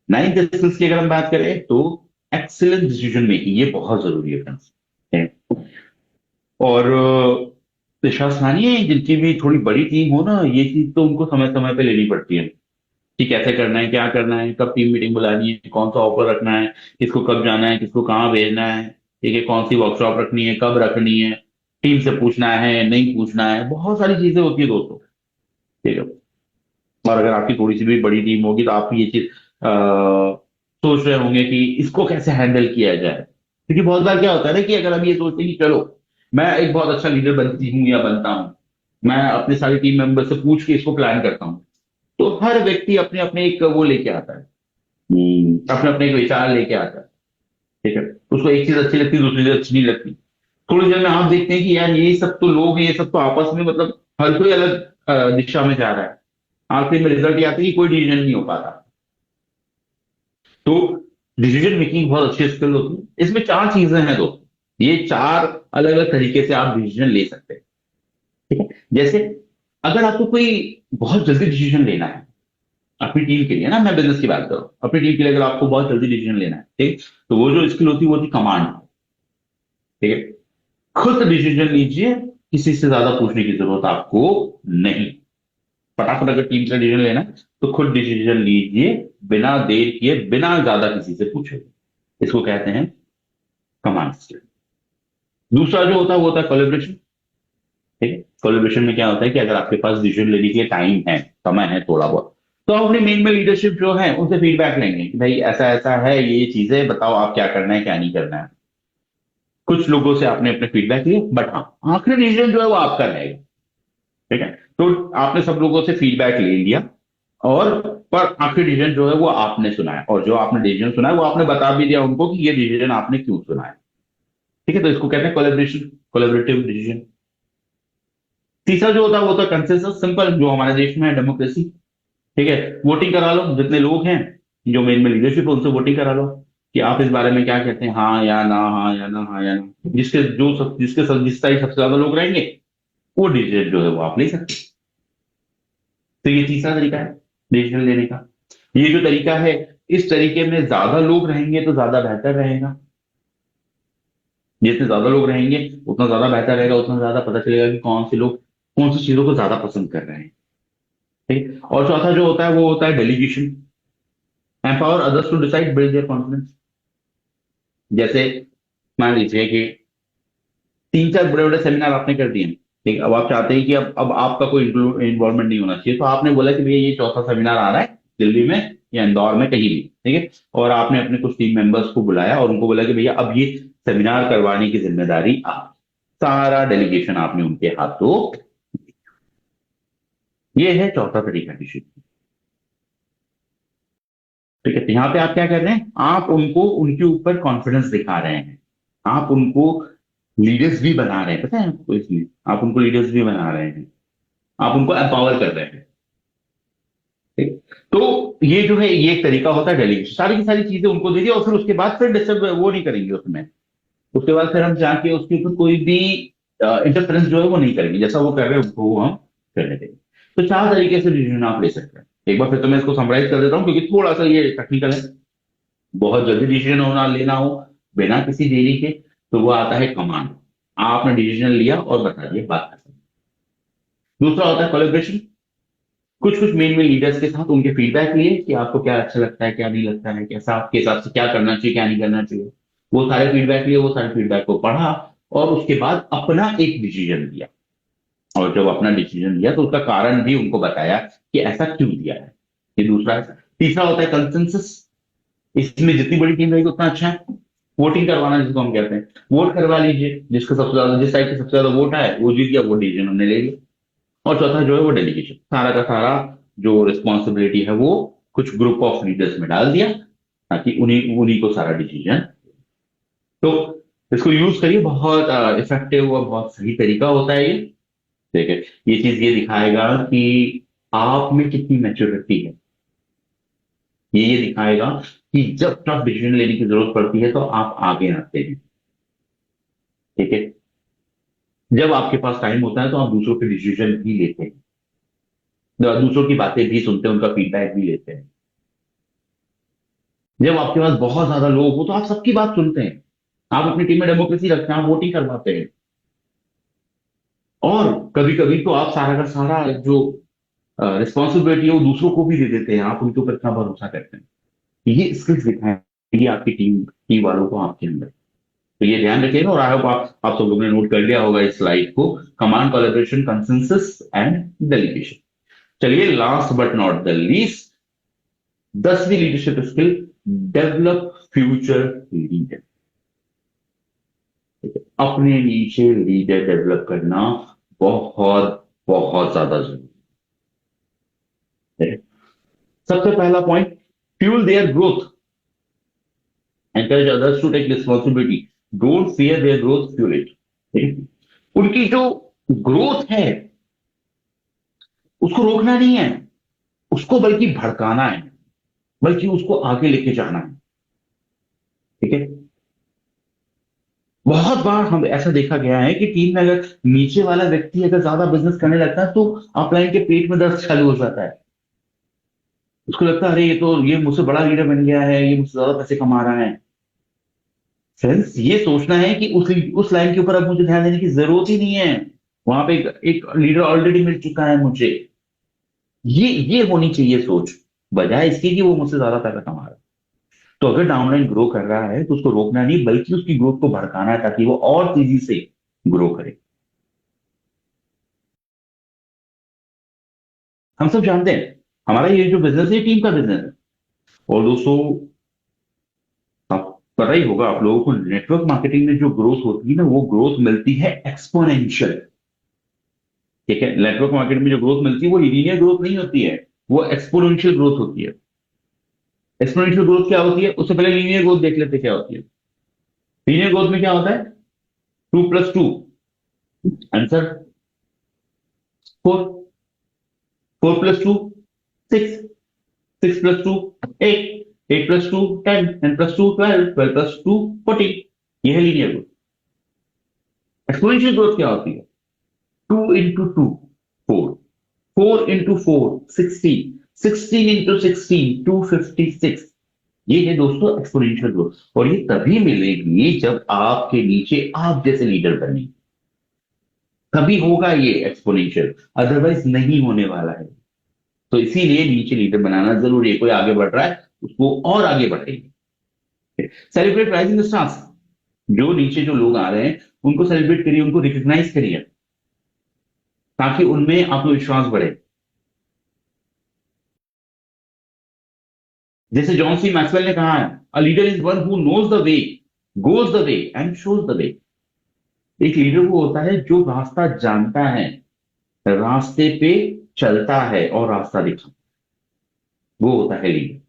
9th स्किल्स की अगर हम बात करें तो एक्सीलेंट डिसीजन मेकिंग, ये बहुत जरूरी है फ्रेंड्स। और विश्वास मानिए, जिनकी भी थोड़ी बड़ी टीम हो ना, ये चीज तो उनको समय समय पे लेनी पड़ती है कि कैसे करना है, क्या करना है, कब टीम मीटिंग बुलानी है, कौन सा ऑफर रखना है, किसको कब जाना है, किसको कहाँ भेजना है, ठीक है, कौन सी वर्कशॉप रखनी है, कब रखनी है, टीम से पूछना है नहीं पूछना है, बहुत सारी चीजें होती है दोस्तों। ठीक है, और अगर आपकी थोड़ी सी भी बड़ी टीम होगी तो आप ये चीज सोच रहे होंगे कि इसको कैसे हैंडल किया जाए। क्योंकि बहुत बार क्या होता है ना कि अगर हम ये सोचते हैं कि चलो मैं एक बहुत अच्छा लीडर बनती हूँ या बनता हूँ, मैं अपने सारे टीम मेंबर से पूछ के इसको प्लान करता हूँ, तो हर व्यक्ति अपने अपने एक वो लेके आता है, अपने अपने एक विचार लेके आता है। ठीक है, उसको एक चीज अच्छी लगती है, दूसरी चीज अच्छी नहीं लगती। थोड़ी देर में आप देखते हैं कि यार ये सब तो लोग हैं, ये सब तो आपस में मतलब हर कोई अलग दिशा में जा रहा है। आखिर में रिजल्ट ये आता है कि कोई डिसीजन नहीं हो पाता। तो डिसीजन मेकिंग बहुत अच्छी स्किल होती है। इसमें 4 चीजें हैं दोस्तों, ये 4 अलग अलग तरीके से आप डिसीजन ले सकते हैं। ठीक है, जैसे अगर आपको कोई बहुत जल्दी डिसीजन लेना है अपनी टीम के लिए ना, मैं बिजनेस की बात कर रहा हूँ, अपनी टीम के लिए अगर आपको बहुत जल्दी डिसीजन लेना है, ठीक, तो वो जो स्किल होती है वो होती कमांड। ठीक है, खुद डिसीजन लीजिए, किसी से ज्यादा पूछने की जरूरत आपको नहीं। फटाफट अगर टीम का डिसीजन लेना है तो खुद डिसीजन लीजिए, बिना देर किए, बिना ज्यादा किसी से पूछे। इसको कहते हैं कमांड स्किल। दूसरा जो होता है वो होता है कोलेब्रेशन। ठीक है, कोलेब्रेशन में क्या होता है कि अगर आपके पास डिसीजन लेने के लिए टाइम है, समय है थोड़ा बहुत, तो आप अपने मेन में लीडरशिप जो है उनसे फीडबैक लेंगे कि भाई ऐसा ऐसा है, ये चीजें बताओ आप क्या करना है क्या नहीं करना है। कुछ लोगों से आपने अपने फीडबैक लिए, बट हाँ आखिरी डिसीजन जो है वो आपका रहेगा। ठीक है, तो आपने सब लोगों से फीडबैक ले लिया, और पर आखिरी डिसीजन जो है वो आपने सुना है, और जो आपने डिसीजन सुना है वो आपने बता भी दिया उनको कि ये डिसीजन आपने क्यों सुना है। ठीक है, तो इसको कहते हैं कोलेब्रेशन, कोलेबरेटिव डिसीजन। तीसरा जो होता है वो होता है कंसेंसस, सिंपल, जो हमारे देश में है डेमोक्रेसी। ठीक है, वोटिंग करा लो, जितने लोग हैं जो मेन में लीडरशिप है उनसे वोटिंग करा लो कि आप इस बारे में क्या कहते हैं, हाँ या ना, हाँ या ना, हाँ या ना। जिस साइड सबसे ज्यादा लोग रहेंगे वो डिसीजन जो है वो आप ले सकते हैं। तो ये तीसरा तरीका है डिसीजन लेने का। ये जो तरीका है, इस तरीके में ज्यादा लोग रहेंगे तो ज्यादा बेहतर रहेगा। जितने ज्यादा लोग रहेंगे उतना ज्यादा बेहतर रहेगा, उतना ज्यादा पता चलेगा कि कौन से लोग कौन सी चीजों को ज्यादा पसंद कर रहे हैं। ठीक, और चौथा जो होता है वो होता है delegation. Empower others to decide, build their confidence. जैसे मान लीजिए कि 3-4 बड़े बड़े सेमिनार आपने कर दिए, ठीक, अब आप चाहते हैं कि अब आपका कोई इन्वॉल्वमेंट नहीं होना चाहिए, तो आपने बोला कि भैया ये चौथा सेमिनार आ रहा है दिल्ली में या इंदौर में कहीं भी, ठीक है, और आपने अपने कुछ टीम मेंबर्स को बुलाया और उनको बोला कि भैया अब ये सेमिनार करवाने की जिम्मेदारी आप, सारा डेलीगेशन आपने उनके हाथों। ये है चौथा तरीका डिसीजन। ठीक है, तो यहाँ पे आप क्या कर रहे हैं, आप उनको उनके ऊपर कॉन्फिडेंस दिखा रहे हैं, आप उनको लीडर्स भी बना रहे हैं, पता है आपको, इसमें आप उनको लीडर्स भी बना रहे हैं, आप उनको एम्पावर कर रहे हैं। ठीक? तो ये जो है ये एक तरीका होता है डेलीगेशन, सारी की सारी चीजें उनको दे दी और फिर उसके बाद फिर डिस्टर्ब वो नहीं करेंगे उसमें, उसके बाद फिर हम जाके उसके ऊपर कोई भी इंटरफेरेंस जो है वो नहीं करेंगे, जैसा वो कर रहे हैं वो हम करने देंगे। तो चार तरीके से डिसीजन आप ले सकते हैं। एक बार फिर तो मैं इसको समराइज कर देता हूँ क्योंकि थोड़ा सा ये टेक्निकल है। बहुत जल्दी डिसीजन होना लेना हो बिना किसी देरी के, तो वो आता है कमांड, आपने डिसीजन लिया और बता दिया, बात खत्म। दूसरा होता है कोलैबोरेशन, कुछ कुछ मेन लीडर्स के साथ उनके फीडबैक लिए कि आपको क्या अच्छा लगता है क्या नहीं लगता है, कैसा आपके हिसाब से क्या करना चाहिए क्या नहीं करना चाहिए, वो सारे फीडबैक लिए, वो सारे फीडबैक को पढ़ा और उसके बाद अपना एक डिसीजन दिया। और जब अपना डिसीजन लिया तो उसका कारण भी उनको बताया कि ऐसा क्यों दिया है। ये दूसरा है। तीसरा होता है कंसेंसस, इसमें जितनी बड़ी टीम रहेगी उतना अच्छा है। वोटिंग करवाना जिसको हम कहते हैं, वोट करवा लीजिए, जिसका सबसे ज्यादा, जिस साइड के सबसे ज्यादा वोट आए वो जीत गया, वो डिसीजन हमने ले लिया। और चौथा जो है वो डेलीगेशन, सारा का सारा जो रिस्पॉन्सिबिलिटी है वो कुछ ग्रुप ऑफ लीडर्स में डाल दिया ताकि उन्हीं उन्हीं को सारा डिसीजन। तो इसको यूज करिए, बहुत इफेक्टिव और बहुत सही तरीका होता है ये। ठीक है, ये चीज ये दिखाएगा कि आप में कितनी मैच्योरिटी है, ये दिखाएगा कि जब टफ डिसीजन लेने की जरूरत पड़ती है तो आप आगे आते हैं। ठीक है, जब आपके पास टाइम होता है तो आप दूसरों के डिसीजन भी लेते हैं, दूसरों की बातें भी सुनते हैं, उनका फीडबैक भी लेते हैं। जब आपके पास बहुत ज्यादा लोग हो तो आप सबकी बात सुनते हैं, आप अपनी टीम में डेमोक्रेसी रखते हैं, आप वोटिंग करवाते हैं। और कभी कभी तो आप सारा का सारा जो रिस्पॉन्सिबिलिटी है वो दूसरों को भी दे देते हैं, आप उनके ऊपर इतना भरोसा करते हैं। ये स्किल्स दिखाएंगे आपकी टीम वालों को आपके अंदर। तो ये ध्यान रखिएगा और आई होप आप सब लोगों ने नोट कर लिया होगा इस स्लाइड को, command, collaboration, consensus and delegation. चलिए last but not the least, 10वीं leadership skill, develop future leader. अपने नीचे लीडर डेवलप करना बहुत बहुत ज्यादा जरूरी है। सबसे पहला point, fuel their growth, encourage others to take responsibility, don't fear their growth, fuel it. उनकी जो ग्रोथ है उसको रोकना नहीं है, उसको बल्कि भड़काना है, बल्कि उसको आगे लेके जाना है। ठीक है, बहुत बार हम ऐसा देखा गया है कि टीम में अगर नीचे वाला व्यक्ति अगर ज्यादा बिजनेस करने लगता है तो अपलाइन के पेट में दर्द चालू हो जाता है, उसको लगता है अरे ये मुझसे बड़ा लीडर बन गया है, ये मुझसे ज्यादा पैसे कमा रहा है। फ्रेंड्स, ये सोचना है कि उस लाइन के ऊपर अब मुझे ध्यान देने की जरूरत ही नहीं है, वहां पे एक लीडर ऑलरेडी मिल चुका है मुझे। ये होनी चाहिए सोच, बजाय इसके कि वो मुझसे ज्यादा पैसा कमा रहा है। तो अगर डाउनलाइन ग्रो कर रहा है तो उसको रोकना नहीं बल्कि उसकी ग्रोथ को भड़काना है ताकि वो और तेजी से ग्रो करे। हम सब जानते हैं हमारा ये जो बिजनेस है टीम का बिजनेस है। और दोस्तों, आप पता ही होगा आप लोगों को, नेटवर्क मार्केटिंग में जो ग्रोथ होती है ना वो ग्रोथ मिलती है एक्सपोनेंशियल। ठीक है, नेटवर्क मार्केटिंग में जो ग्रोथ मिलती है वो लीनियर ग्रोथ नहीं होती है, वो एक्सपोनेंशियल ग्रोथ होती है। एक्सपोनेंशियल ग्रोथ क्या होती है, उससे पहले लीनियर ग्रोथ देख लेते क्या होती है। लीनियर ग्रोथ में क्या होता है, 2 + 2 आंसर 4, 4 + 2 6, 6 + 2 8, 8 + 2 10, 10 + 2 12, 12 + 2 14। यह है लीनियर ग्रोथ। एक्सपोनेंशियल ग्रोथ क्या होती है, 2 × 2 4, 4 × 4 16, 16 × 16 256। ये है दोस्तों एक्सपोनेंशियल ग्रोथ और ये तभी मिलेगी जब आपके नीचे आप जैसे लीडर बने, तभी होगा ये एक्सपोनेंशियल, अदरवाइज नहीं होने वाला है। तो इसीलिए नीचे लीडर बनाना जरूरी है। कोई आगे बढ़ रहा है उसको और आगे बढ़ेंगे। सेलिब्रेट राइजिंग स्टार्स, जो नीचे जो लोग आ रहे हैं उनको सेलिब्रेट करिए, उनको रिकॉग्नाइज करिए ताकि उनमें आत्मविश्वास बढ़े। जैसे जॉन सी मैक्सवेल ने कहा है, a leader is one who knows the way, goes the way and shows the way. एक लीडर वो होता है जो रास्ता जानता है, रास्ते पे चलता है और रास्ता दिखाता है, वो होता है लीडर।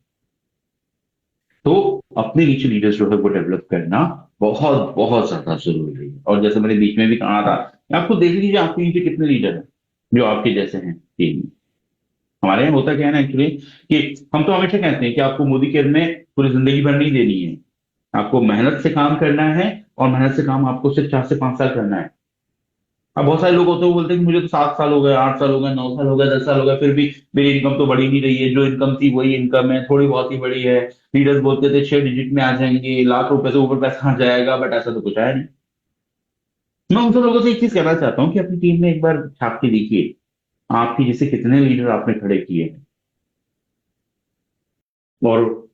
तो अपने नीचे लीडर्स जो है वो डेवलप करना बहुत बहुत ज्यादा जरूरी है। और जैसे मैंने बीच में भी कहा था, आप खुद देख लीजिए आपके नीचे कितने लीडर हैं जो आपके जैसे हैं टीम में। हमारे यहाँ होता क्या है ना एक्चुअली, कि हम तो हमेशा कहते हैं कि आपको मोदी केयर में पूरी जिंदगी भर नहीं देनी है, आपको मेहनत से काम करना है, और मेहनत से काम आपको सिर्फ 4 से 5 साल करना है। अब बहुत सारे लोग होते हैं वो बोलते हैं कि मुझे तो 7 साल हो गए, 8 साल हो गए, 9 साल हो गए, 10 साल हो गए, फिर भी मेरी इनकम तो बढ़ी नहीं रही है, जो इनकम थी वही इनकम है, थोड़ी बहुत ही बढ़ी है। लीडर्स बोलते थे 6 डिजिट में आ जाएंगे, लाख रुपए से ऊपर पैसा आ जाएगा, बट ऐसा तो कुछ आया नहीं। मैं उन सब लोगों से एक चीज कहना चाहता हूँ कि अपनी टीम में एक बार छाप के देखिए, आपकी जैसे कितने लीडर आपने खड़े किए हैं, और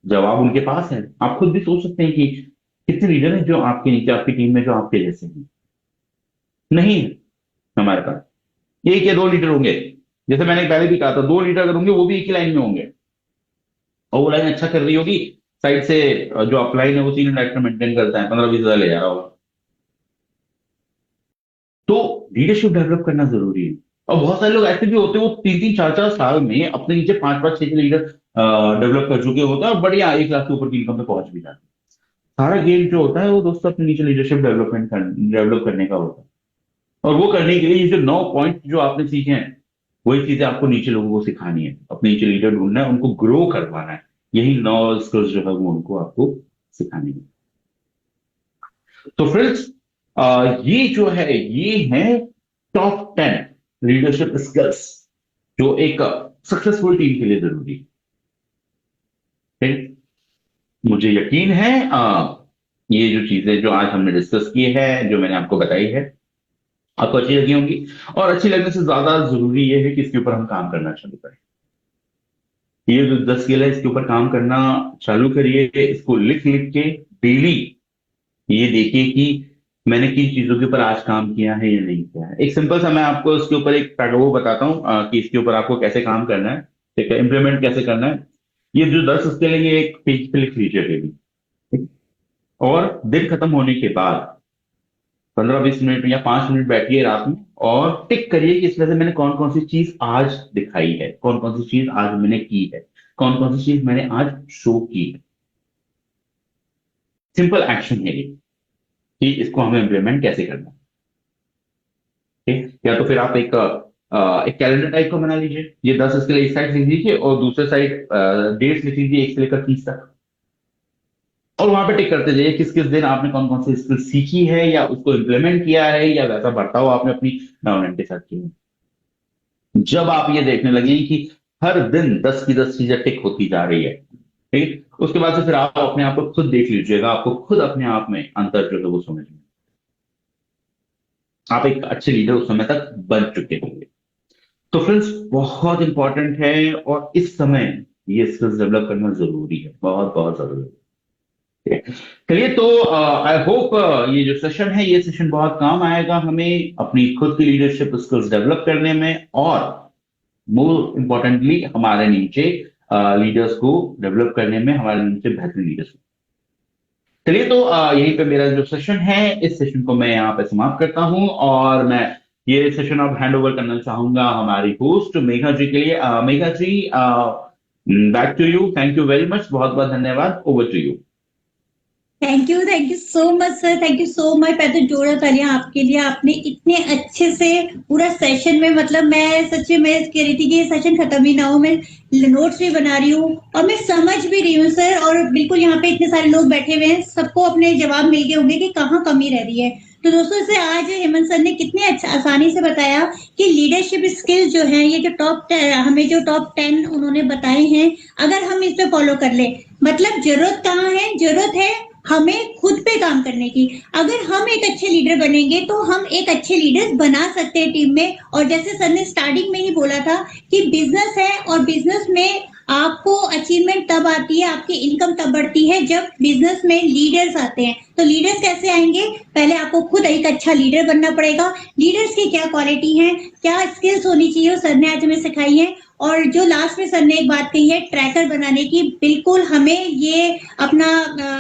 जवाब उनके पास है। आप खुद भी सोच सकते हैं कि कितने लीडर हैं जो आपके नीचे, आपकी टीम में जो आपके जैसे हैं। नहीं है हमारे पास, 1 या 2 लीडर होंगे। जैसे मैंने पहले भी कहा था, 2 लीडर अगर होंगे वो भी एक ही लाइन में होंगे, और वो लाइन अच्छा कर रही होगी, साइड से जो अपलाइन है वो सीनियर डायरेक्टर मेंटेन करता है, 15-20 हजार ले जा रहा होगा। तो लीडरशिप डेवलप करना जरूरी है। और बहुत सारे लोग ऐसे भी होते हैं, वो 3-3, 4-4 साल में अपने नीचे 5-5, 6 लीडर डेवलप कर चुके होते हैं, और बढ़िया 1 लाख के ऊपर की इनकम पे पहुंच भी जाते हैं। सारा गेम जो होता है वो दोस्तों अपने नीचे लीडरशिप डेवलप करने का होता है। और वो करने के लिए ये जो 9 पॉइंट जो आपने सीखे हैं, वही चीजें आपको नीचे लोगों को सिखानी है, अपने नीचे लीडर ढूंढना है, उनको ग्रो करवाना है। यही 9 स्किल्स जो है वो उनको आपको सिखानी है। तो फ्रेंड्स, ये जो है ये है टॉप 10 लीडरशिप स्किल्स जो एक सक्सेसफुल टीम के लिए जरूरी है। ठीक है? मुझे यकीन है ये जो चीजें जो आज हमने डिस्कस की है, जो मैंने आपको बताई है, आपको अच्छी लगी होंगी। और अच्छी लगने से ज्यादा जरूरी ये है कि इसके ऊपर हम काम करना चालू करें। ये जो 10 स्किल है इसके ऊपर काम करना चालू करिए, इसको लिख लिख के डेली ये देखिए कि मैंने किन चीजों के ऊपर आज काम किया है या नहीं किया है। एक सिंपल सा मैं आपको इसके ऊपर एक वो बताता हूँ कि इसके ऊपर आपको कैसे काम करना है, ठीक है, इंप्लीमेंट कैसे करना है। ये जो 10 स्किल है ये एक पेज पे लिख लीजिए डेली, और दिन खत्म होने के बाद 15-20 मिनट या 5 मिनट बैठिए रात में और टिक करिए कि इसमें से मैंने कौन कौन सी चीज आज दिखाई है, कौन कौन सी चीज आज मैंने की है, कौन कौन सी चीज मैंने आज शो की है। सिंपल एक्शन है ये कि इसको हमें इंप्लीमेंट कैसे करना है। ठीक, या तो फिर आप एक कैलेंडर टाइप का बना लीजिए, ये 10 इसके लिए एक साइड लिख लीजिए और दूसरे साइड डेट्स लिख लीजिए 1 से लेकर 30 तक, और वहां पे टिक करते जाइए किस किस दिन आपने कौन कौन सी स्किल सीखी है या उसको इंप्लीमेंट किया है या वैसा बर्ताव आपने अपनी डाउनलाइन के साथ किया है। जब आप ये देखने लगे कि हर दिन 10 की 10 चीजें टिक होती जा रही है, ठीक, उसके बाद से फिर आप अपने आप को खुद देख लीजिएगा, आपको खुद अपने आप में अंतर जो है वो समझ में, आप एक अच्छे लीडर उस समय तक बन चुके होंगे। तो फ्रेंड्स, बहुत इंपॉर्टेंट है और इस समय ये स्किल्स डेवलप करना जरूरी है, बहुत बहुत जरूरी है। चलिए, तो आई होप ये जो सेशन है ये सेशन बहुत काम आएगा हमें अपनी खुद की लीडरशिप स्किल्स डेवलप करने में, और मोर इम्पोर्टेंटली हमारे नीचे लीडर्स को डेवलप करने में, हमारे नीचे बेहतरीन लीडर्स। चलिए, तो यहीं पे मेरा जो सेशन है इस सेशन को मैं यहाँ पे समाप्त करता हूँ, और मैं ये सेशन अब हैंड ओवर करना चाहूंगा हमारी होस्ट मेघा जी के लिए। Megha ji, back to you. Thank you very much, बहुत बहुत धन्यवाद। Over to you. Thank you so much sir, thank you so much. मैं तो जोड़ा तालियां आपके लिए, आपने इतने अच्छे से पूरा सेशन में, मतलब मैं सच्ची में कह रही थी कि ये सेशन खत्म ही ना हो, मैं नोट्स भी बना रही हूँ और मैं समझ भी रही हूँ सर। और बिल्कुल यहाँ पे इतने सारे लोग बैठे हुए हैं, सबको अपने जवाब मिल गए होंगे कि कहाँ कमी रह रही है। तो दोस्तों, इसे आज हेमंत सर ने कितने अच्छा आसानी से बताया कि लीडरशिप स्किल जो है, ये जो हमें जो टॉप 10 उन्होंने बताए हैं, अगर हम इस पे फॉलो कर ले, मतलब जरूरत कहाँ है, जरूरत है हमें खुद पे काम करने की। अगर हम एक अच्छे लीडर बनेंगे तो हम एक अच्छे लीडर बना सकते हैं टीम में। और जैसे सर ने स्टार्टिंग में ही बोला था कि बिजनेस है, और बिजनेस में आपको अचीवमेंट तब आती है, आपकी इनकम तब बढ़ती है जब बिजनेस में लीडर्स आते हैं। तो लीडर्स कैसे आएंगे? पहले आपको खुद एक अच्छा लीडर बनना पड़ेगा। लीडर्स की क्या क्वालिटी है, क्या स्किल्स होनी चाहिए, सर ने आज हमें सिखाई है। और जो लास्ट में सर ने एक बात कही है ट्रैकर बनाने की, बिल्कुल हमें ये अपना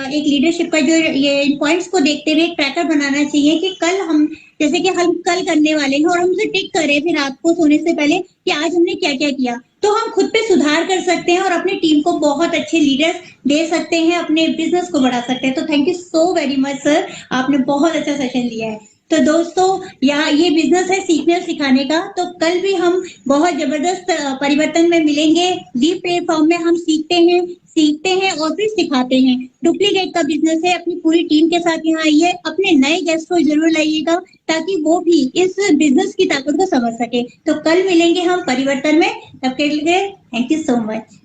एक लीडरशिप का जो ये इन पॉइंट्स को देखते हुए एक ट्रैकर बनाना चाहिए कि कल हम जैसे कि हम कल करने वाले हैं और हम उसे टिक करें फिर रात को सोने से पहले कि आज हमने क्या क्या किया, तो हम खुद पे सुधार कर सकते हैं और अपनी टीम को बहुत अच्छे लीडर्स दे सकते हैं, अपने बिजनेस को बढ़ा सकते हैं। तो thank you so very much sir, आपने बहुत अच्छा सेशन दिया है। तो दोस्तों यहाँ ये बिजनेस है सीखने और सिखाने का, तो कल भी हम बहुत जबरदस्त परिवर्तन में मिलेंगे। लीप प्लेटफॉर्म में हम सीखते हैं और फिर सिखाते हैं। डुप्लीकेट का बिजनेस है, अपनी पूरी टीम के साथ यहाँ आइए, अपने नए गेस्ट को जरूर लाइएगा ताकि वो भी इस बिजनेस की ताकत को समझ सके। तो कल मिलेंगे हम परिवर्तन में, तब के लिए थैंक यू सो मच।